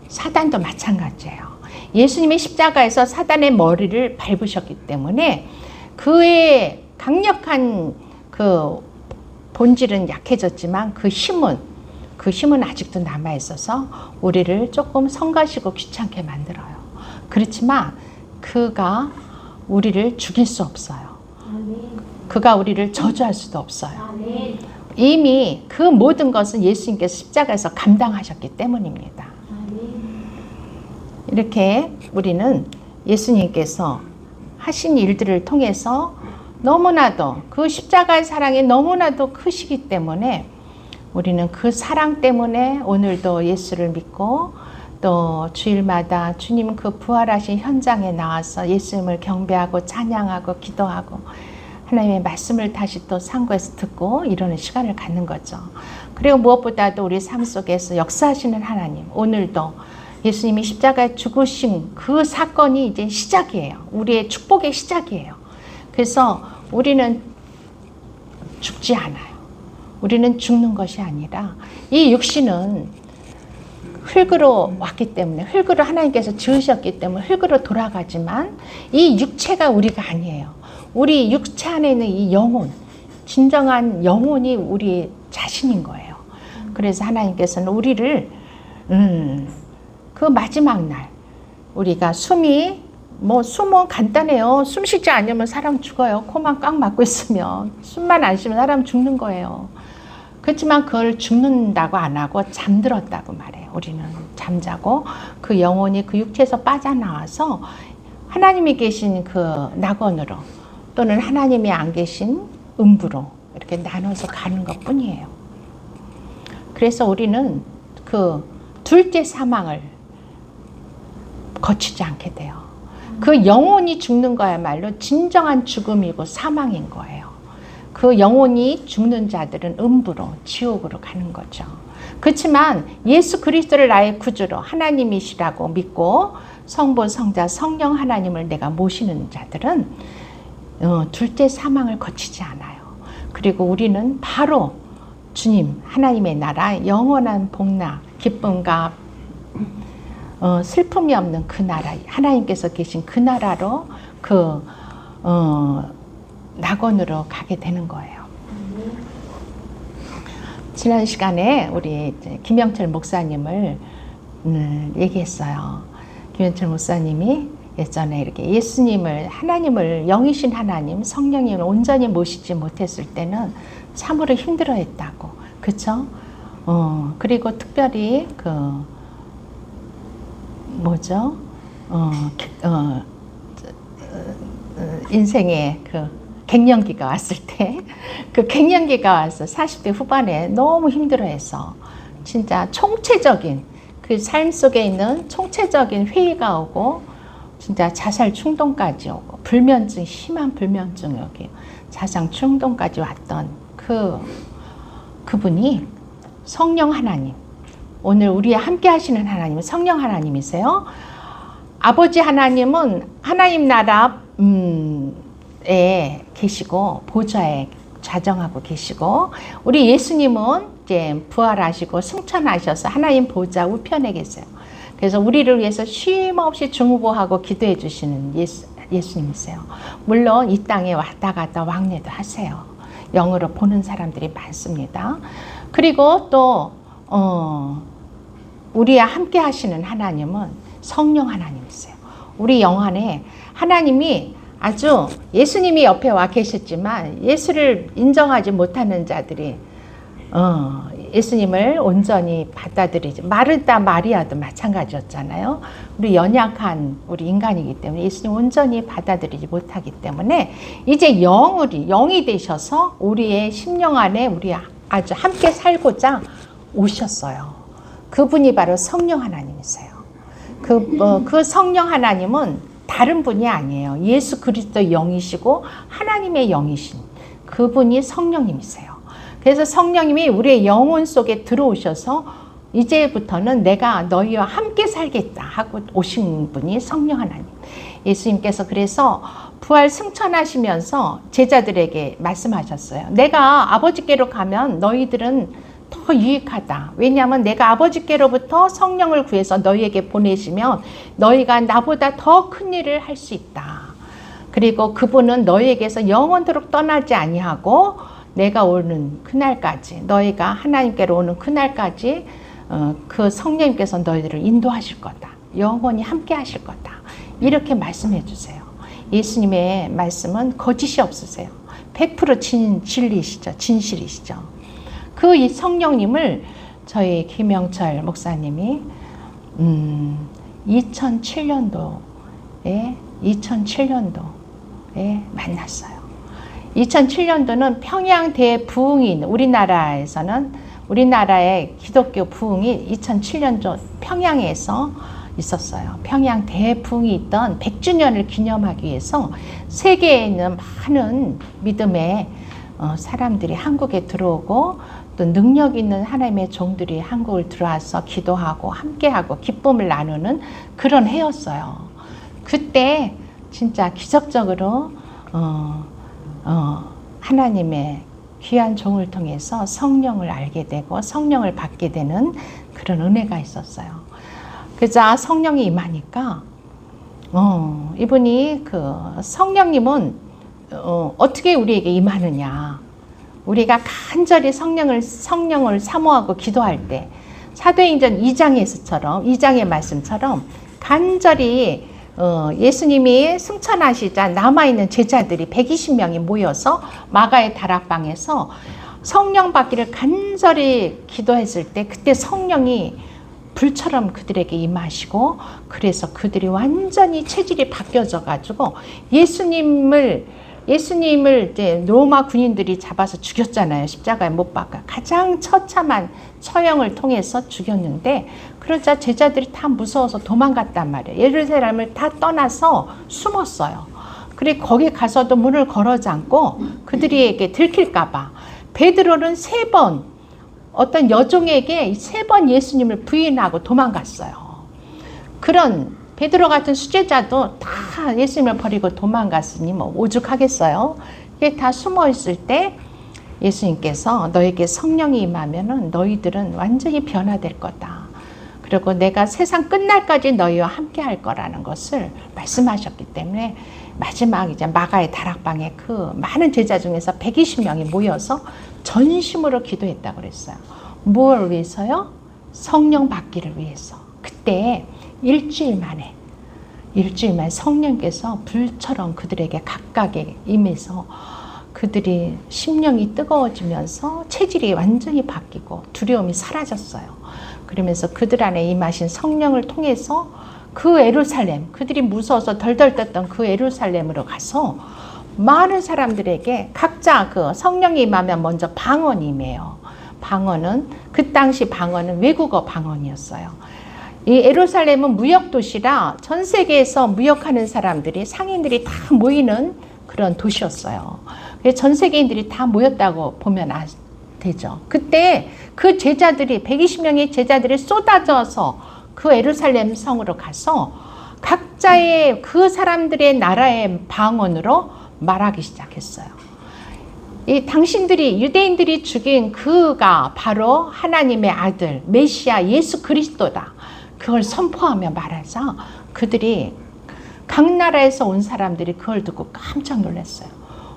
사단도 마찬가지예요. 예수님이 십자가에서 사단의 머리를 밟으셨기 때문에 그의 강력한 그 본질은 약해졌지만 그 힘은 아직도 남아있어서 우리를 조금 성가시고 귀찮게 만들어요. 그렇지만 그가 우리를 죽일 수 없어요. 그가 우리를 저주할 수도 없어요. 이미 그 모든 것은 예수님께서 십자가에서 감당하셨기 때문입니다. 이렇게 우리는 예수님께서 하신 일들을 통해서 너무나도 그 십자가의 사랑이 너무나도 크시기 때문에 우리는 그 사랑 때문에 오늘도 예수를 믿고 또 주일마다 주님 그 부활하신 현장에 나와서 예수님을 경배하고 찬양하고 기도하고 하나님의 말씀을 다시 또 상고해서 듣고 이러는 시간을 갖는 거죠. 그리고 무엇보다도 우리 삶 속에서 역사하시는 하나님, 오늘도 예수님이 십자가에 죽으신 그 사건이 이제 시작이에요. 우리의 축복의 시작이에요. 그래서 우리는 죽지 않아요. 우리는 죽는 것이 아니라 이 육신은 흙으로 왔기 때문에 흙으로 하나님께서 지으셨기 때문에 흙으로 돌아가지만 이 육체가 우리가 아니에요. 우리 육체 안에 있는 이 영혼, 진정한 영혼이 우리 자신인 거예요. 그래서 하나님께서는 우리를 그 마지막 날 우리가 숨은 간단해요. 숨 쉬지 않으면 사람 죽어요. 코만 꽉 막고 있으면 숨만 안 쉬면 사람 죽는 거예요. 그렇지만 그걸 죽는다고 안 하고 잠들었다고 말해요. 우리는 잠자고 그 영혼이 그 육체에서 빠져나와서 하나님이 계신 그 낙원으로 또는 하나님이 안 계신 음부로 이렇게 나눠서 가는 것 뿐이에요. 그래서 우리는 그 둘째 사망을 거치지 않게 돼요. 그 영혼이 죽는 거야말로 진정한 죽음이고 사망인 거예요. 그 영혼이 죽는 자들은 음부로, 지옥으로 가는 거죠. 그렇지만 예수 그리스도를 나의 구주로 하나님이시라고 믿고 성부, 성자, 성령 하나님을 내가 모시는 자들은 둘째 사망을 거치지 않아요. 그리고 우리는 바로 주님, 하나님의 나라, 영원한 복락, 기쁨과 슬픔이 없는 그 나라, 하나님께서 계신 그 나라로 낙원으로 가게 되는 거예요. 지난 시간에 우리 김영철 목사님을 얘기했어요. 김영철 목사님이 예전에 이렇게 예수님을, 하나님을, 영이신 하나님, 성령님을 온전히 모시지 못했을 때는 참으로 힘들어했다고. 그렇죠? 그리고 특별히 인생의 갱년기가 왔을 때, 그 갱년기가 와서 40대 후반에 너무 힘들어해서 진짜 총체적인 그 삶 속에 있는 총체적인 회의가 오고 진짜 자살 충동까지 오고 불면증, 심한 불면증 여기 자살 충동까지 왔던 그분이 성령 하나님, 오늘 우리와 함께 하시는 하나님은 성령 하나님이세요. 아버지 하나님은 하나님 나라에 계시고 보좌에 좌정하고 계시고, 우리 예수님은 이제 부활하시고 승천하셔서 하나님 보좌 우편에 계세요. 그래서 우리를 위해서 쉼없이 중보하고 기도해 주시는 예수님이세요. 물론 이 땅에 왔다 갔다 왕래도 하세요. 영으로 보는 사람들이 많습니다. 그리고 또 우리와 함께 하시는 하나님은 성령 하나님이세요. 우리 영 안에 하나님이 아주, 예수님이 옆에 와 계셨지만 예수를 인정하지 못하는 자들이 예수님을 온전히 받아들이지, 마르다 마리아도 마찬가지였잖아요. 우리 연약한 우리 인간이기 때문에 예수님 온전히 받아들이지 못하기 때문에 이제 영이 되셔서 우리의 심령 안에 우리 아주 함께 살고자 오셨어요. 그분이 바로 성령 하나님이세요. 그 성령 하나님은 다른 분이 아니에요. 예수 그리스도의 영이시고 하나님의 영이신 그분이 성령님이세요. 그래서 성령님이 우리의 영혼 속에 들어오셔서 이제부터는 내가 너희와 함께 살겠다 하고 오신 분이 성령 하나님. 예수님께서 그래서 부활 승천하시면서 제자들에게 말씀하셨어요. 내가 아버지께로 가면 너희들은 더 유익하다. 왜냐하면 내가 아버지께로부터 성령을 구해서 너희에게 보내시면 너희가 나보다 더 큰 일을 할 수 있다. 그리고 그분은 너희에게서 영원토록 떠나지 아니하고 내가 오는 그날까지, 너희가 하나님께로 오는 그날까지 그 성령님께서 너희들을 인도하실 거다. 영원히 함께 하실 거다. 이렇게 말씀해 주세요. 예수님의 말씀은 거짓이 없으세요. 100% 진리시죠. 진실이시죠. 그 성령님을 저희 김영철 목사님이 2007년도에 만났어요. 2007년도는 평양 대부흥이, 우리나라의 기독교 부흥이 2007년도 평양에서 있었어요. 평양 대부흥이 있던 100주년을 기념하기 위해서 세계에 있는 많은 믿음의 사람들이 한국에 들어오고 또 능력 있는 하나님의 종들이 한국을 들어와서 기도하고 함께하고 기쁨을 나누는 그런 해였어요. 그때 진짜 기적적으로 하나님의 귀한 종을 통해서 성령을 알게 되고 성령을 받게 되는 그런 은혜가 있었어요. 그래서 성령이 임하니까 이분이 그 성령님은 어떻게 우리에게 임하느냐. 우리가 간절히 성령을 사모하고 기도할 때 사도행전 2장의 말씀처럼 간절히 예수님이 승천하시자 남아있는 제자들이 120명이 모여서 마가의 다락방에서 성령 받기를 간절히 기도했을 때 그때 성령이 불처럼 그들에게 임하시고 그래서 그들이 완전히 체질이 바뀌어져 가지고 예수님을 이제 로마 군인들이 잡아서 죽였잖아요. 십자가에 못 박아. 가장 처참한 처형을 통해서 죽였는데 그러자 제자들이 다 무서워서 도망갔단 말이에요. 예루살렘을 다 떠나서 숨었어요. 그리고 거기 가서도 문을 걸어 잠고 그들에게 들킬까 봐 베드로는 3번 어떤 여종에게 3번 예수님을 부인하고 도망갔어요. 그런 베드로 같은 수제자도 다 예수님을 버리고 도망갔으니 뭐 오죽하겠어요. 이게 다 숨어 있을 때 예수님께서 너에게 성령이 임하면은 너희들은 완전히 변화될 거다. 그리고 내가 세상 끝날까지 너희와 함께 할 거라는 것을 말씀하셨기 때문에 마지막 이제 마가의 다락방에 그 많은 제자 중에서 120명이 모여서 전심으로 기도했다고 그랬어요. 무엇을 위해서요? 성령 받기를 위해서. 그때 일주일 만에 성령께서 불처럼 그들에게 각각에 임해서 그들이 심령이 뜨거워지면서 체질이 완전히 바뀌고 두려움이 사라졌어요. 그러면서 그들 안에 임하신 성령을 통해서 그 예루살렘, 그들이 무서워서 덜덜 떴던 그 예루살렘으로 가서 많은 사람들에게 각자 그 성령이 임하면 먼저 방언이 임해요. 그 당시 방언은 외국어 방언이었어요. 이 예루살렘은 무역도시라 전 세계에서 무역하는 사람들이, 상인들이 다 모이는 그런 도시였어요. 그래서 전 세계인들이 다 모였다고 보면 되죠. 그때 그 제자들이, 120명의 제자들이 쏟아져서 그 예루살렘 성으로 가서 각자의 그 사람들의 나라의 방언으로 말하기 시작했어요. 이 당신들이 유대인들이 죽인 그가 바로 하나님의 아들 메시아 예수 그리스도다. 그걸 선포하며 말해서 그들이 각 나라에서 온 사람들이 그걸 듣고 깜짝 놀랐어요.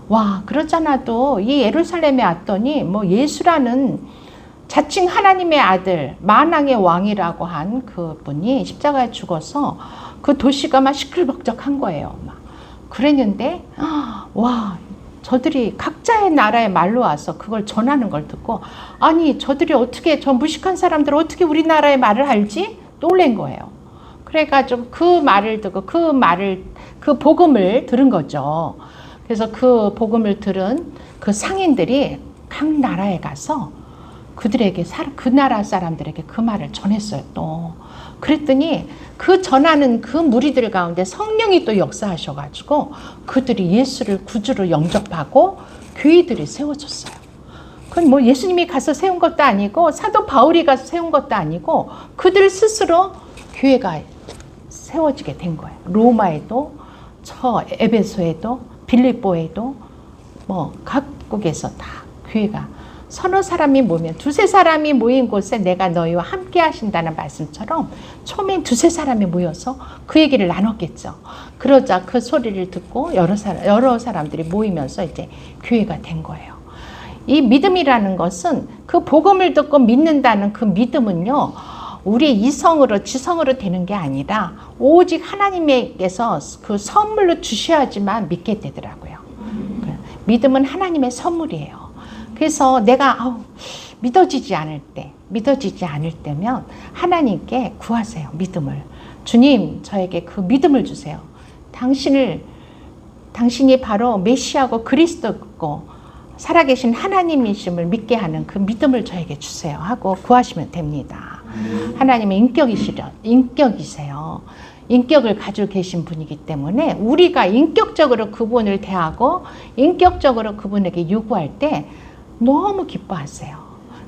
와, 그렇잖아도 이 예루살렘에 왔더니 뭐 예수라는 자칭 하나님의 아들 만왕의 왕이라고 한 그분이 십자가에 죽어서 그 도시가 막 시끌벅적한 거예요. 막 그랬는데 와, 저들이 각자의 나라의 말로 와서 그걸 전하는 걸 듣고 아니 저들이 어떻게 저 무식한 사람들 어떻게 우리나라의 말을 알지? 놀란 거예요. 그래가지고 그 말을 듣고 그 복음을 들은 거죠. 그래서 그 복음을 들은 그 상인들이 각 나라에 가서 그들에게 그 나라 사람들에게 그 말을 전했어요. 또 그랬더니 그 전하는 그 무리들 가운데 성령이 또 역사하셔가지고 그들이 예수를 구주로 영접하고 교회들이 세워졌어요. 그건 뭐 예수님이 가서 세운 것도 아니고 사도 바울이 가서 세운 것도 아니고 그들 스스로 교회가 세워지게 된 거예요. 로마에도 저 에베소에도 빌립보에도 뭐 각국에서 다 교회가 서너 사람이 모이면 두세 사람이 모인 곳에 내가 너희와 함께 하신다는 말씀처럼 처음엔 두세 사람이 모여서 그 얘기를 나눴겠죠. 그러자 그 소리를 듣고 여러 사람들이 모이면서 이제 교회가 된 거예요. 이 믿음이라는 것은 그 복음을 듣고 믿는다는 그 믿음은요, 우리 이성으로 지성으로 되는 게 아니라 오직 하나님께서 그 선물로 주셔야지만 믿게 되더라고요. 믿음은 하나님의 선물이에요. 그래서 내가 믿어지지 않을 때면 하나님께 구하세요. 믿음을. 주님, 저에게 그 믿음을 주세요. 당신이 바로 메시아고 그리스도고 살아계신 하나님이심을 믿게 하는 그 믿음을 저에게 주세요 하고 구하시면 됩니다. 하나님의 인격이세요. 인격을 가지고 계신 분이기 때문에 우리가 인격적으로 그분을 대하고 인격적으로 그분에게 요구할 때 너무 기뻐하세요.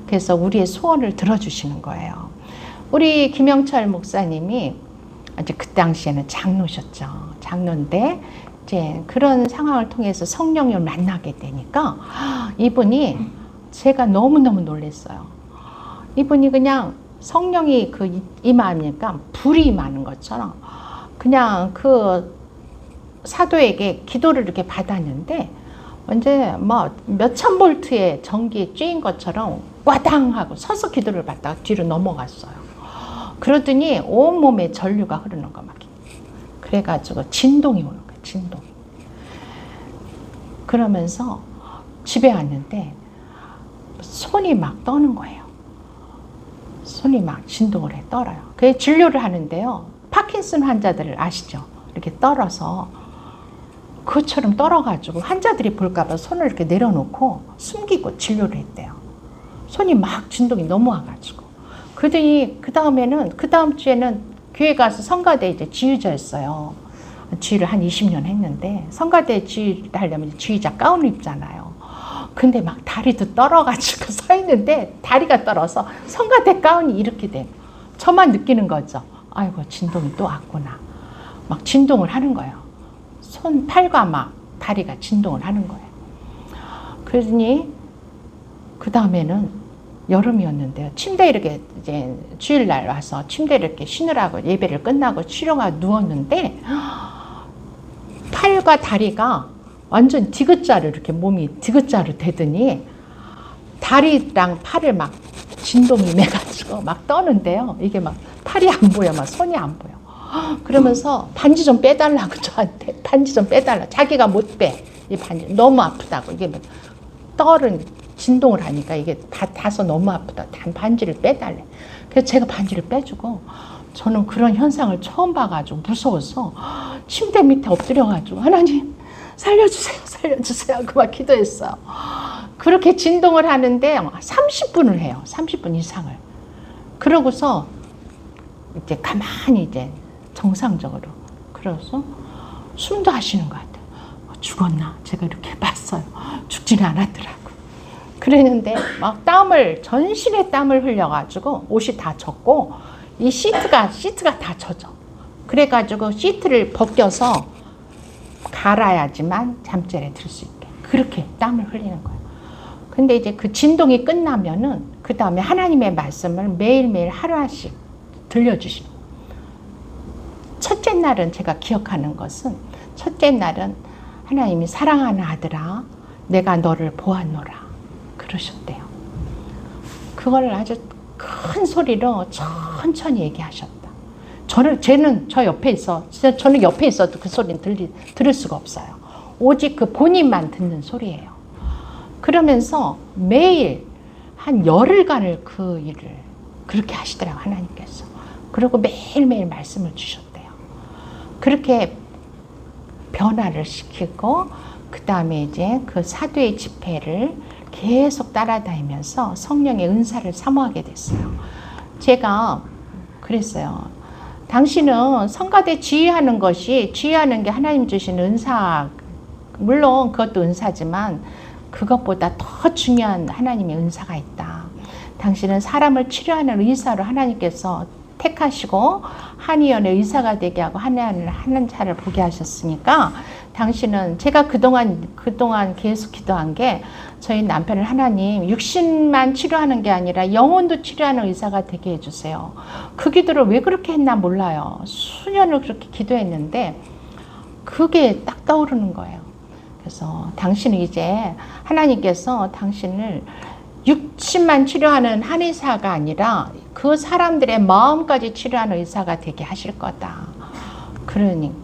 그래서 우리의 소원을 들어주시는 거예요. 우리 김영철 목사님이 이제 그 당시에는 장로셨죠. 장로인데 이제 그런 상황을 통해서 성령을 만나게 되니까 이분이 제가 너무너무 놀랐어요. 이분이 그냥 성령이 그 임하니까 불이 임하는 것처럼 그냥 그 사도에게 기도를 이렇게 받았는데 언제 뭐 몇천 볼트의 전기에 쬐인 것처럼 와당 하고 서서 기도를 받다가 뒤로 넘어갔어요. 그러더니 온몸에 전류가 흐르는 거 막. 그래가지고 진동이 오는 거예요. 진동이. 그러면서 집에 왔는데 손이 막 떠는 거예요. 손이 막 진동을 해 떨어요. 그게 진료를 하는데요. 파킨슨 환자들을 아시죠? 이렇게 떨어서 그것처럼 떨어가지고 환자들이 볼까봐 손을 이렇게 내려놓고 숨기고 진료를 했대요. 손이 막 진동이 넘어와가지고. 그러더니 그 다음 주에는 교회 가서 성가대 이제 지휘자였어요. 지휘를 한 20년 했는데 성가대 지휘를 하려면 지휘자 가운을 입잖아요. 근데 막 다리도 떨어가지고 서 있는데 다리가 떨어서 성가대 가운이 이렇게 돼. 저만 느끼는 거죠. 아이고 진동이 또 왔구나. 막 진동을 하는 거예요. 팔과 막 다리가 진동을 하는 거예요. 그러더니 그 다음에는 여름이었는데요. 침대에 이렇게 이제 주일날 와서 침대에 이렇게 쉬느라고 예배를 끝나고 치료가 누웠는데 팔과 다리가 완전 디귿자로 이렇게 몸이 디귿자로 되더니 다리랑 팔을 막 진동이 내가지고 막 떠는데요. 이게 막 팔이 안 보여, 막 손이 안 보여. 그러면서 반지 좀 빼달라고 저한테 반지 좀 빼달라. 자기가 못 빼. 이 반지 너무 아프다고. 이게 뭐 떨은 진동을 하니까 이게 다서 너무 아프다. 반지를 빼달래. 그래서 제가 반지를 빼주고 저는 그런 현상을 처음 봐가지고 무서워서 침대 밑에 엎드려가지고 하나님 살려주세요, 살려주세요 하고 막 기도했어요. 그렇게 진동을 하는데 30분을 해요. 30분 이상을. 그러고서 이제 가만히 이제 정상적으로 그래서 숨도 하시는 것 같아요. 죽었나? 제가 이렇게 봤어요. 죽지는 않았더라고. 그랬는데 막 전신에 땀을 흘려가지고 옷이 다 젖고 이 시트가 다 젖어. 그래가지고 시트를 벗겨서 갈아야지만 잠자리에 들 수 있게. 그렇게 땀을 흘리는 거예요. 근데 이제 그 진동이 끝나면은 그 다음에 하나님의 말씀을 매일매일 하루씩 들려주시고, 첫째 날은 제가 기억하는 것은, 첫째 날은 하나님이 사랑하는 아들아 내가 너를 보았노라 그러셨대요. 그걸 아주 큰 소리로 천천히 얘기하셨다. 저는 저 옆에 있어. 저는 옆에 있어도 그 소리는 들을 수가 없어요. 오직 그 본인만 듣는 소리예요. 그러면서 매일 한 열흘간을 그 일을 그렇게 하시더라고요, 하나님께서. 그리고 매일매일 말씀을 주셨대요. 그렇게 변화를 시키고, 그 다음에 이제 그 사도의 집회를 계속 따라다니면서 성령의 은사를 사모하게 됐어요. 제가 그랬어요. 당신은 성가대 지휘하는 게 하나님 주신 은사, 물론 그것도 은사지만 그것보다 더 중요한 하나님의 은사가 있다. 당신은 사람을 치료하는 의사로 하나님께서 택하시고 한의원의 의사가 되게 하고 하나님을 하는 자를 보게 하셨으니까, 당신은, 제가 그동안 계속 기도한 게, 저희 남편을 하나님 육신만 치료하는 게 아니라 영혼도 치료하는 의사가 되게 해주세요. 그 기도를 왜 그렇게 했나 몰라요. 수년을 그렇게 기도했는데 그게 딱 떠오르는 거예요. 그래서 당신은 이제 하나님께서 당신을 육신만 치료하는 한의사가 아니라 그 사람들의 마음까지 치료하는 의사가 되게 하실 거다.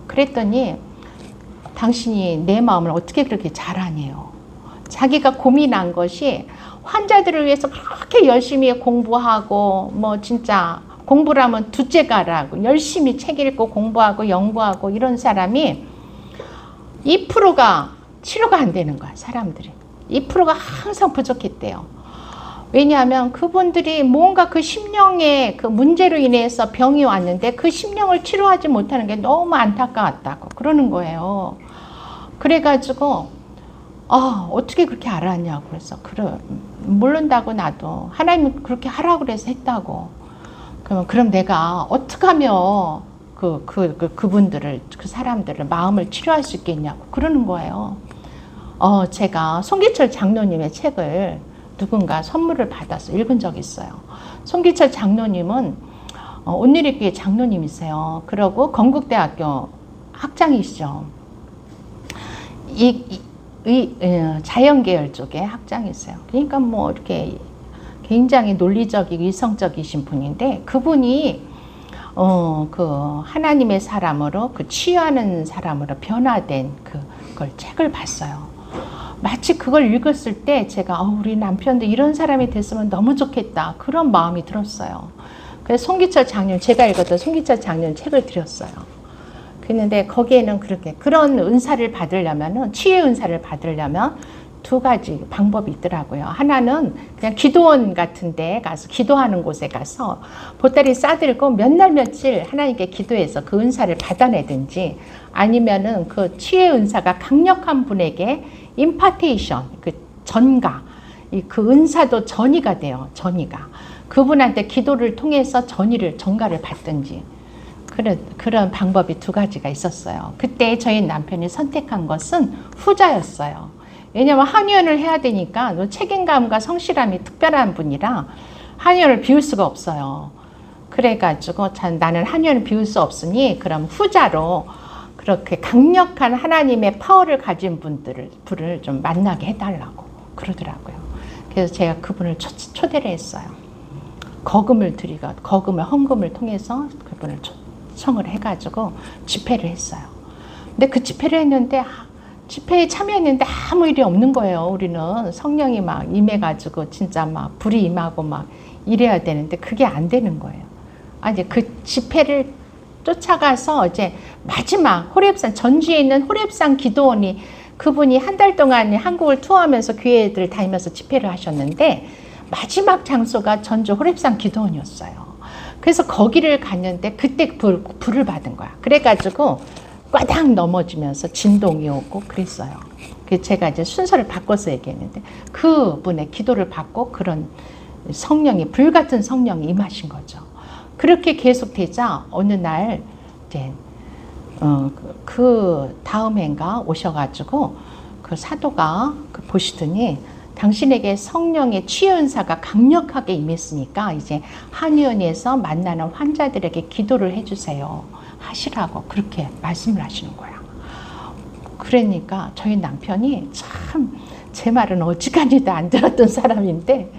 그랬더니 당신이 내 마음을 어떻게 그렇게 잘 아네요. 자기가 고민한 것이 환자들을 위해서 그렇게 열심히 공부하고, 뭐 진짜 공부라면 둘째가라고 열심히 책 읽고 공부하고 연구하고 이런 사람이 2%가 치료가 안 되는 거야, 사람들이. 2%가 항상 부족했대요. 왜냐하면 그분들이 뭔가 그 심령의 그 문제로 인해서 병이 왔는데 그 심령을 치료하지 못하는 게 너무 안타까웠다고 그러는 거예요. 그래가지고 어떻게 그렇게 알았냐고 그래서 모른다고 나도 하나님은 그렇게 하라고 그래서 했다고. 그럼 내가 어떻게 하면 그분들을, 그 사람들을 마음을 치료할 수 있겠냐고 그러는 거예요. 제가 송기철 장로님의 책을 누군가 선물을 받아서 읽은 적이 있어요. 송기철 장로님은 온누리교회 장로님이세요. 그러고 건국대학교 학장이시죠. 자연계열 쪽에 학장이세요. 그러니까 뭐 이렇게 굉장히 논리적이고 이성적이신 분인데, 그분이 그 하나님의 사람으로, 그 치유하는 사람으로 변화된 그걸 책을 봤어요. 마치 그걸 읽었을 때 제가 우리 남편도 이런 사람이 됐으면 너무 좋겠다, 그런 마음이 들었어요. 그래서 송기철 장로님, 제가 읽었던 송기철 장로님 책을 드렸어요. 그런데 거기에는 그런 은사를 받으려면은, 치유의 은사를 받으려면 2가지 방법이 있더라고요. 하나는 그냥 기도원 같은 데 가서, 기도하는 곳에 가서 보따리 싸들고 몇 날 며칠 하나님께 기도해서 그 은사를 받아내든지, 아니면은 그 치유의 은사가 강력한 분에게 임파테이션, 그 전가, 그 은사도 전이가 돼요. 전이가. 그분한테 기도를 통해서 전가를 받든지, 그런 방법이 2가지가 있었어요. 그때 저희 남편이 선택한 것은 후자였어요. 왜냐면 한의원을 해야 되니까 책임감과 성실함이 특별한 분이라 한의원을 비울 수가 없어요. 그래가지고 나는 한의원을 비울 수 없으니 그럼 후자로 그렇게 강력한 하나님의 파워를 가진 분을 좀 만나게 해달라고 그러더라고요. 그래서 제가 그분을 초대를 했어요. 헌금을 통해서 그분을 초청을 해가지고 집회를 했어요. 근데 그 집회를 했는데, 집회에 참여했는데 아무 일이 없는 거예요. 우리는 성령이 막 임해가지고 진짜 막 불이 임하고 막 이래야 되는데 그게 안 되는 거예요. 이제 그 집회를 쫓아가서 이제 마지막 전주에 있는 호렙산 기도원이, 그분이 한 달 동안 한국을 투어하면서 교회들 다니면서 집회를 하셨는데 마지막 장소가 전주 호렙산 기도원이었어요. 그래서 거기를 갔는데 그때 불을 받은 거야. 그래가지고 꽈당 넘어지면서 진동이 오고 그랬어요. 그래서 제가 이제 순서를 바꿔서 얘기했는데 그분의 기도를 받고 그런 성령이, 불같은 성령이 임하신 거죠. 그렇게 계속되자 어느 날 이제 그 다음 해인가 오셔가지고 그 사도가 보시더니 당신에게 성령의 치유 은사가 강력하게 임했으니까 이제 한의원에서 만나는 환자들에게 기도를 해주세요. 하시라고 그렇게 말씀을 하시는 거야. 그러니까 저희 남편이 참 제 말은 어지간히도 안 들었던 사람인데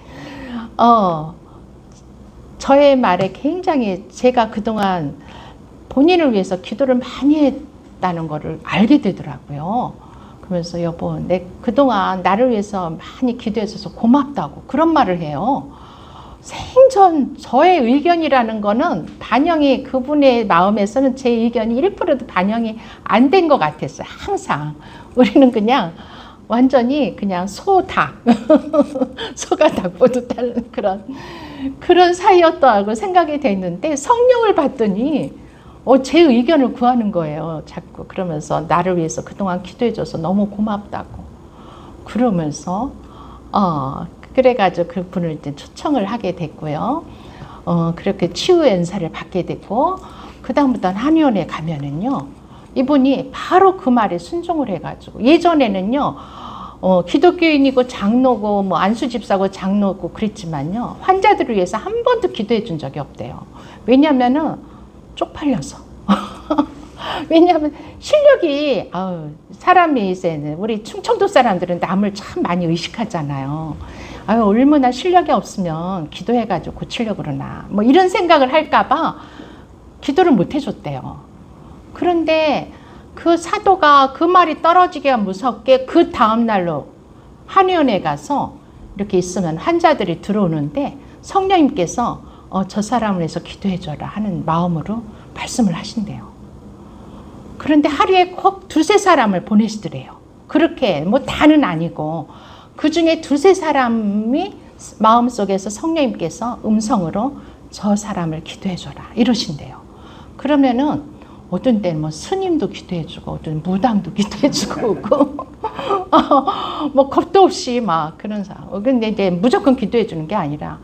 저의 말에 굉장히 제가 그동안 본인을 위해서 기도를 많이 했다는 거를 알게 되더라고요. 그러면서 여보, 내 그동안 나를 위해서 많이 기도해줘서 고맙다고 그런 말을 해요. 생전 저의 의견이라는 거는 반영이 그분의 마음에서는 제 의견이 1%도 반영이 안 된 것 같았어요. 항상 우리는 그냥 완전히 그냥 소닭 소가 닭 보듯하는 그런 사이였다고 생각이 됐는데 성령을 받더니 제 의견을 구하는 거예요. 자꾸 그러면서 나를 위해서 그동안 기도해줘서 너무 고맙다고 그러면서 그래가지고 그분을 이제 초청을 하게 됐고요. 그렇게 치유 은사를 받게 됐고 그 다음부터는 한의원에 가면은요 이분이 바로 그 말에 순종을 해가지고 예전에는요 기독교인이고 장로고 뭐 안수집사고 장로고 그랬지만요 환자들을 위해서 한 번도 기도해 준 적이 없대요. 왜냐면은 쪽팔려서 왜냐하면 실력이 사람이 이제는 우리 충청도 사람들은 남을 참 많이 의식하잖아요. 얼마나 실력이 없으면 기도해가지고 고치려고 그러나 뭐 이런 생각을 할까봐 기도를 못 해줬대요. 그런데 그 사도가 그 말이 떨어지기가 무섭게 그 다음날로 한의원에 가서 이렇게 있으면 환자들이 들어오는데 성령님께서 저 사람을 위해서 기도해줘라 하는 마음으로 말씀을 하신대요. 그런데 하루에 꼭 2-3사람을 보내시더래요. 그렇게 뭐 다는 아니고 그 중에 2-3사람이 마음속에서 성령님께서 음성으로 저 사람을 기도해줘라 이러신대요. 그러면은 어떤 때는 뭐 스님도 기도해주고 어떤 무당도 기도해주고 오고 뭐 겁도 없이 막 그런 사람. 근데 이제 무조건 기도해주는 게 아니라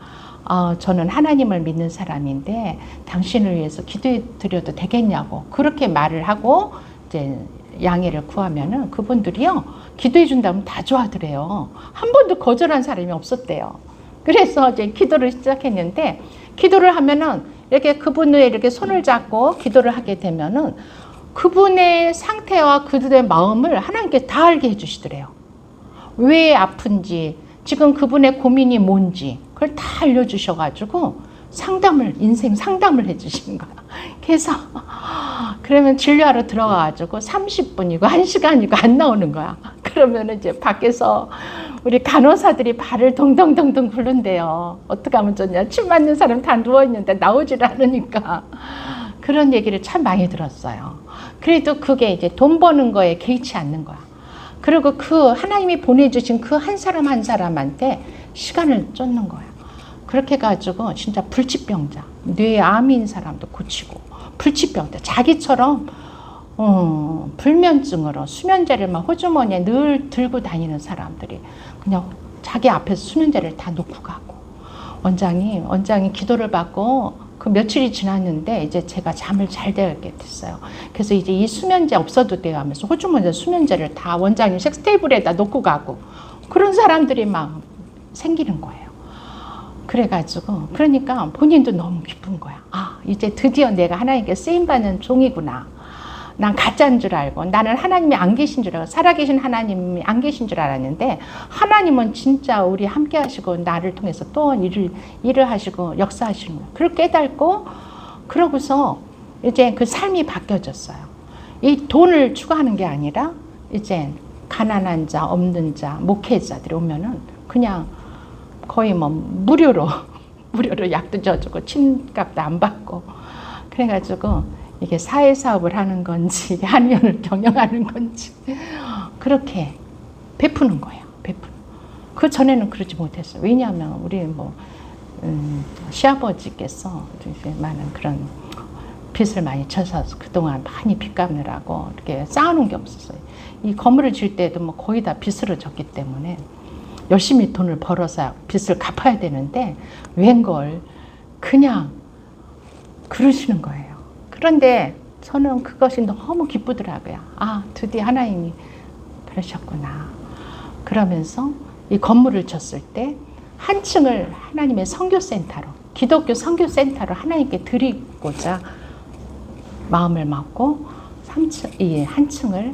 저는 하나님을 믿는 사람인데 당신을 위해서 기도해 드려도 되겠냐고 그렇게 말을 하고 이제 양해를 구하면은 그분들이요 기도해 준다면 다 좋아하더래요. 한 번도 거절한 사람이 없었대요. 그래서 이제 기도를 시작했는데 기도를 하면은 이렇게 그분을 이렇게 손을 잡고 기도를 하게 되면은 그분의 상태와 그들의 마음을 하나님께 다 알게 해주시더래요. 왜 아픈지, 지금 그분의 고민이 뭔지 그걸 다 알려주셔가지고 인생 상담을 해주신 거야. 그래서 그러면 진료하러 들어가가지고 30분이고 1시간이고 안 나오는 거야. 그러면 이제 밖에서 우리 간호사들이 발을 동동동동 굴른대요. 어떻게 하면 좋냐. 침 맞는 사람 다 누워있는데 나오질 않으니까. 그런 얘기를 참 많이 들었어요. 그래도 그게 이제 돈 버는 거에 개의치 않는 거야. 그리고 그 하나님이 보내주신 그 한 사람 한 사람한테 시간을 쫓는 거야. 그렇게 해가지고 진짜 불치병자, 뇌에 암인 사람도 고치고 불치병자, 자기처럼 불면증으로 수면제를 막 호주머니에 늘 들고 다니는 사람들이 그냥 자기 앞에서 수면제를 다 놓고 가고 원장이 기도를 받고 그 며칠이 지났는데 이제 제가 잠을 잘 자게 됐어요. 그래서 이제 이 수면제 없어도 돼요 하면서 호주머니에 수면제를 다 원장님 섹스테이블에다 놓고 가고 그런 사람들이 막 생기는 거예요. 그래가지고 그러니까 본인도 너무 기쁜 거야. 이제 드디어 내가 하나님께 쓰임받는 종이구나. 난 가짜인 줄 알고 나는 하나님이 안 계신 줄 알고 살아계신 하나님이 안 계신 줄 알았는데 하나님은 진짜 우리 함께 하시고 나를 통해서 또 일을 하시고 역사하시는 거예요. 그걸 깨닫고 그러고서 이제 그 삶이 바뀌어졌어요. 이 돈을 추구하는 게 아니라 이제 가난한 자, 없는 자, 목회자들이 오면은 그냥 거의 뭐 무료로 약도 줘주고 침값도 안 받고 그래가지고 이게 사회사업을 하는 건지 한의원을 경영하는 건지 그렇게 베푸는 거예요. 그 전에는 그러지 못했어요. 왜냐하면 우리 시아버지께서 많은 그런 빚을 많이 쳐서 그동안 많이 빚 갚느라고 이렇게 쌓아놓은 게 없었어요. 이 건물을 질 때도 뭐 거의 다 빚으로 졌기 때문에 열심히 돈을 벌어서 빚을 갚아야 되는데 웬걸 그냥 그러시는 거예요. 그런데 저는 그것이 너무 기쁘더라고요. 드디어 하나님이 그러셨구나. 그러면서 이 건물을 쳤을 때 한 층을 하나님의 선교센터로, 기독교 선교센터로 하나님께 드리고자 마음을 먹고 3층, 이 한 층을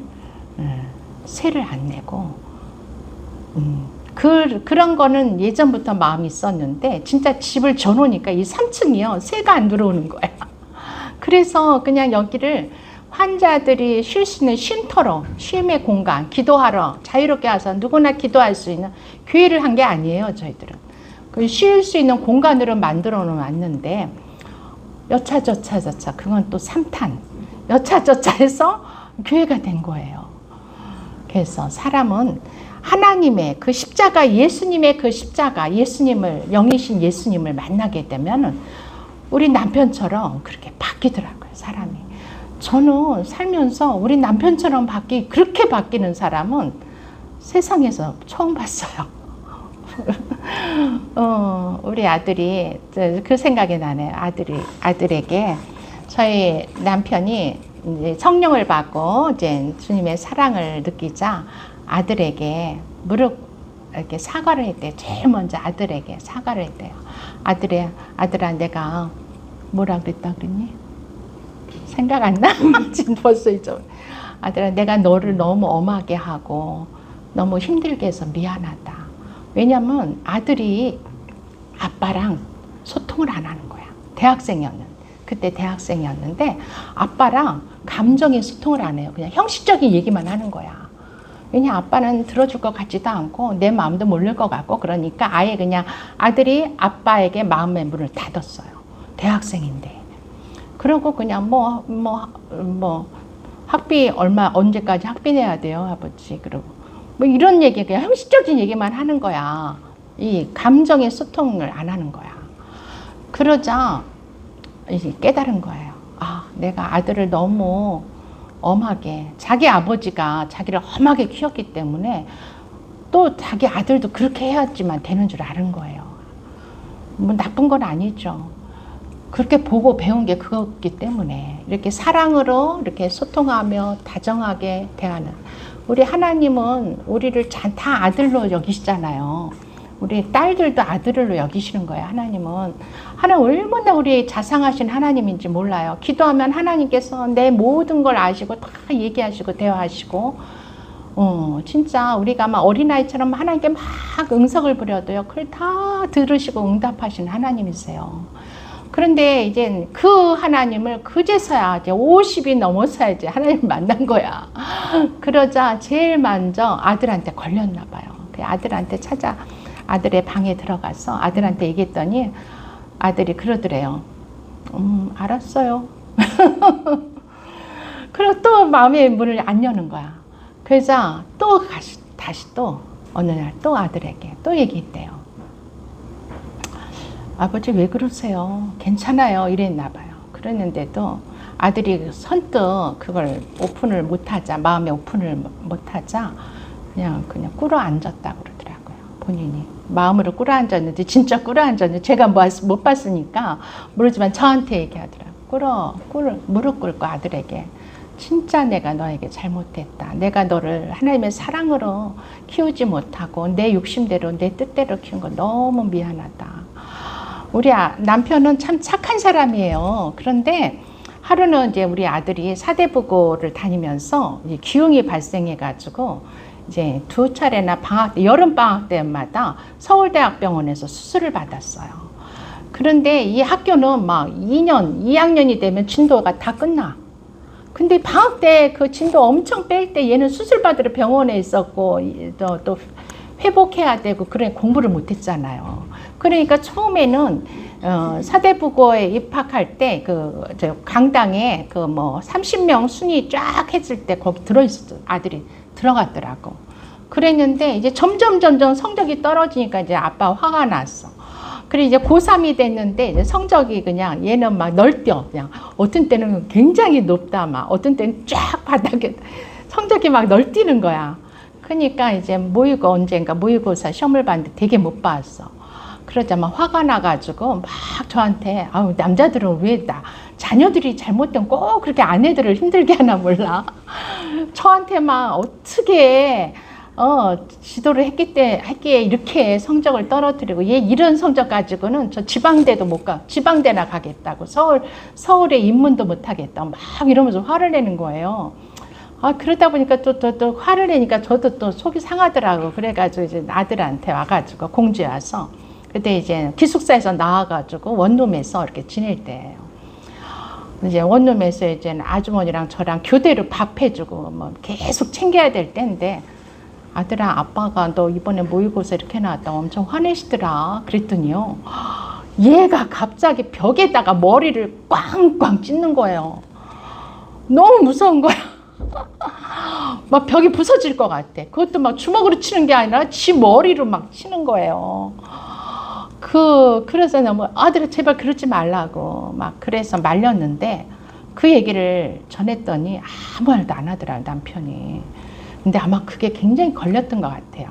세를 안 내고 그런 거는 예전부터 마음이 있었는데 진짜 집을 져놓으니까 이 3층이요 세가 안 들어오는 거예요. 그래서 그냥 여기를 환자들이 쉴 수 있는 쉼터로, 쉼의 공간, 기도하러 자유롭게 와서 누구나 기도할 수 있는 교회를 한 게 아니에요. 저희들은 쉴 수 있는 공간으로 만들어 놨는데 여차저차 그건 또 3탄 여차저차해서 교회가 된 거예요. 그래서 사람은 하나님의 그 십자가, 예수님의 그 십자가, 예수님을, 영이신 예수님을 만나게 되면 우리 남편처럼 그렇게 바뀌더라고요, 사람이. 저는 살면서 우리 남편처럼 그렇게 바뀌는 사람은 세상에서 처음 봤어요. 우리 아들이, 그 생각이 나네요. 아들에게 저희 남편이 이제 성령을 받고 이제 주님의 사랑을 느끼자 아들에게 이렇게 사과를 했대요. 제일 먼저 아들에게 사과를 했대요. 아들아, 내가 뭐라 그랬다 그랬니? 생각 안 나? 지금 벌써 잊어. 아들아, 내가 너를 너무 엄하게 하고 너무 힘들게 해서 미안하다. 왜냐면 아들이 아빠랑 소통을 안 하는 거야. 그때 대학생이었는데 아빠랑 감정의 소통을 안 해요. 그냥 형식적인 얘기만 하는 거야. 왜냐, 아빠는 들어줄 것 같지도 않고 내 마음도 모를 것 같고, 그러니까 아예 그냥 아들이 아빠에게 마음의 문을 닫았어요. 대학생인데. 그러고 그냥 학비 언제까지 학비 내야 돼요, 아버지. 그러고 뭐 이런 얘기, 그냥 형식적인 얘기만 하는 거야. 이 감정의 소통을 안 하는 거야. 그러자 이제 깨달은 거예요. 아, 내가 아들을 너무 엄하게, 자기 아버지가 자기를 엄하게 키웠기 때문에 또 자기 아들도 그렇게 해야지만 되는 줄 아는 거예요. 뭐 나쁜 건 아니죠. 그렇게 보고 배운 게 그거기 때문에 이렇게 사랑으로 이렇게 소통하며 다정하게 대하는, 우리 하나님은 우리를 다 아들로 여기시잖아요. 우리 딸들도 아들로 여기시는 거예요. 하나님 얼마나 우리 자상하신 하나님인지 몰라요. 기도하면 하나님께서 내 모든 걸 아시고 다 얘기하시고 대화하시고, 진짜 우리가 막 어린아이처럼 하나님께 막 응석을 부려도요, 그걸 다 들으시고 응답하신 하나님이세요. 그런데 이제 그 하나님을 그제서야 이제 50이 넘어서야 이제 하나님을 만난 거야. 그러자 제일 먼저 아들한테 걸렸나 봐요. 그 아들의 방에 들어가서 아들한테 얘기했더니 아들이 그러더래요. 알았어요. 그리고 또 마음의 문을 안 여는 거야. 그래서 또 다시 또 어느 날 또 아들에게 또 얘기했대요. 아버지 왜 그러세요? 괜찮아요. 이랬나 봐요. 그랬는데도 아들이 선뜻 그걸 오픈을 못하자, 마음의 오픈을 못하자 그냥 꿇어 앉았다고 그러더라고요. 본인이 마음으로 꿇어 앉았는데, 진짜 꿇어 앉았는데 제가 못 봤으니까 모르지만 저한테 얘기하더라고요. 무릎 꿇고 아들에게, 진짜 내가 너에게 잘못했다. 내가 너를 하나님의 사랑으로 키우지 못하고 내 욕심대로 내 뜻대로 키운 거 너무 미안하다. 우리 남편은 참 착한 사람이에요. 그런데 하루는 이제 우리 아들이 사대부고를 다니면서 이제 기흉이 발생해가지고 이제 2차례나 여름 방학 때마다 서울대학병원에서 수술을 받았어요. 그런데 이 학교는 막 2학년이 되면 진도가 다 끝나. 근데 방학 때 그 진도 엄청 뺄 때 얘는 수술 받으러 병원에 있었고 또 회복해야 되고, 그래 공부를 못했잖아요. 그러니까 처음에는 사대부고에 입학할 때 강당에 30명 순위 쫙 했을 때 거기 들어있었어. 아들이 들어갔더라고. 그랬는데 이제 점점 성적이 떨어지니까 이제 아빠 화가 났어. 그래 이제 고3이 됐는데 이제 성적이 그냥 얘는 막 널뛰어. 그냥 어떤 때는 굉장히 높다, 막 어떤 때는 쫙 바닥에 성적이 막 널뛰는 거야. 그러니까 이제 모의고사 시험을 봤는데 되게 못 봤어. 그러자 막 화가 나가지고 막 저한테, 남자들은 왜 자녀들이 잘못되면 꼭 그렇게 아내들을 힘들게 하나 몰라. 저한테 막 어떻게 지도를 했기에 이렇게 성적을 떨어뜨리고 얘 이런 성적 가지고는 저 지방대도 못 가. 지방대나 가겠다고. 서울에 입문도 못 하겠다. 막 이러면서 화를 내는 거예요. 그러다 보니까 또 화를 내니까 저도 또 속이 상하더라고. 그래가지고 이제 아들한테 와가지고 공주에 와서 그때 이제 기숙사에서 나와가지고 원룸에서 이렇게 지낼 때예요. 이제 원룸에서 이제 아주머니랑 저랑 교대로 밥 해주고 뭐 계속 챙겨야 될 때인데 아들아, 아빠가 너 이번에 모의고사 이렇게 나왔다 엄청 화내시더라. 그랬더니요, 얘가 갑자기 벽에다가 머리를 꽝꽝 찢는 거예요. 너무 무서운 거야. 막 벽이 부서질 것 같아. 그것도 막 주먹으로 치는 게 아니라 지 머리로 막 치는 거예요. 그래서 너무 아들아 제발 그러지 말라고 막 그래서 말렸는데 그 얘기를 전했더니 아무 말도 안 하더라 남편이. 근데 아마 그게 굉장히 걸렸던 것 같아요.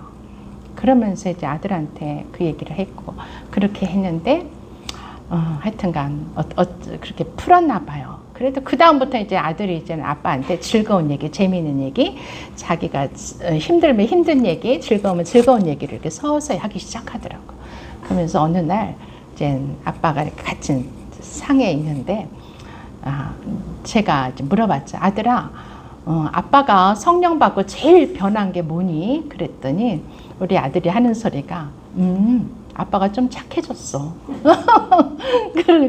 그러면서 이제 아들한테 그 얘기를 했고 그렇게 했는데 하여튼간 그렇게 풀었나 봐요. 그래도 그 다음부터 이제 아들이 이제는 아빠한테 즐거운 얘기, 재미있는 얘기, 자기가 힘들면 힘든 얘기, 즐거우면 즐거운 얘기를 이렇게 서서히 하기 시작하더라고. 그러면서 어느 날 이제 아빠가 이렇게 같이 상에 있는데 제가 이제 물어봤죠. 아들아, 아빠가 성령 받고 제일 변한 게 뭐니? 그랬더니 우리 아들이 하는 소리가 아빠가 좀 착해졌어.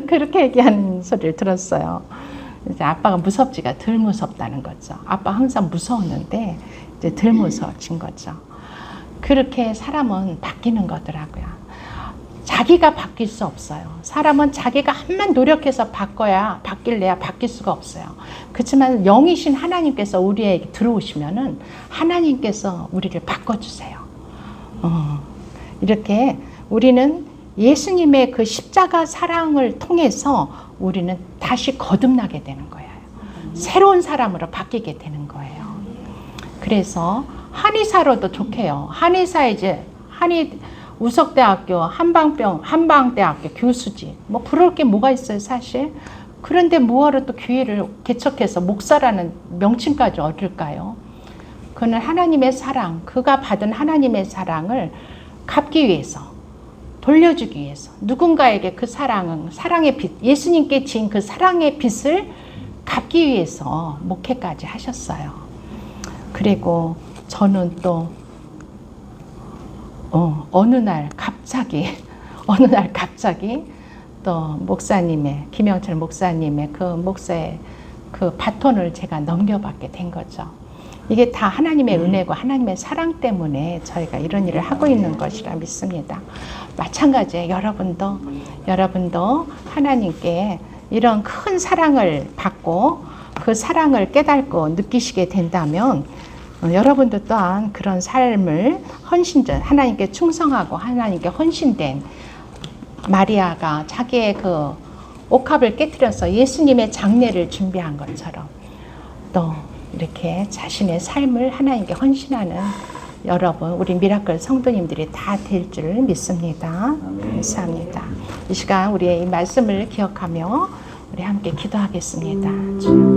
그렇게 얘기하는 소리를 들었어요. 이제 아빠가 무섭지가 덜 무섭다는 거죠. 아빠 항상 무서웠는데 이제 덜 무서워진 거죠. 그렇게 사람은 바뀌는 거더라고요. 자기가 바뀔 수 없어요. 사람은 자기가 한만 노력해서 바뀔래야 바뀔 수가 없어요. 그렇지만 영이신 하나님께서 우리에게 들어오시면은 하나님께서 우리를 바꿔주세요. 이렇게 우리는 예수님의 그 십자가 사랑을 통해서 우리는 다시 거듭나게 되는 거예요. 새로운 사람으로 바뀌게 되는 거예요. 그래서 한의사로도 좋게요. 한의사 이제 우석대학교 한방대학교 교수지 뭐 부러울 게 뭐가 있어요 사실. 그런데 뭐하러 또 교회를 개척해서 목사라는 명칭까지 얻을까요? 그는 하나님의 사랑, 그가 받은 하나님의 사랑을 갚기 위해서, 돌려주기 위해서 누군가에게 그 사랑의 빛, 예수님께 지은 그 사랑의 빛을 갚기 위해서 목회까지 하셨어요. 그리고 저는 또 어느 날 갑자기 또 목사님의 김영철 목사님의 그 목사의 그 바톤을 제가 넘겨받게 된 거죠. 이게 다 하나님의 은혜고 하나님의 사랑 때문에 저희가 이런 일을 하고 있는 것이라 믿습니다. 마찬가지예요. 여러분도 하나님께 이런 큰 사랑을 받고 그 사랑을 깨닫고 느끼시게 된다면 여러분도 또한 그런 삶을 하나님께 충성하고 하나님께 헌신된 마리아가 자기의 그 옥합을 깨뜨려서 예수님의 장례를 준비한 것처럼 또 이렇게 자신의 삶을 하나님께 헌신하는 여러분, 우리 미라클 성도님들이 다 될 줄 믿습니다. 감사합니다. 이 시간 우리의 이 말씀을 기억하며 우리 함께 기도하겠습니다.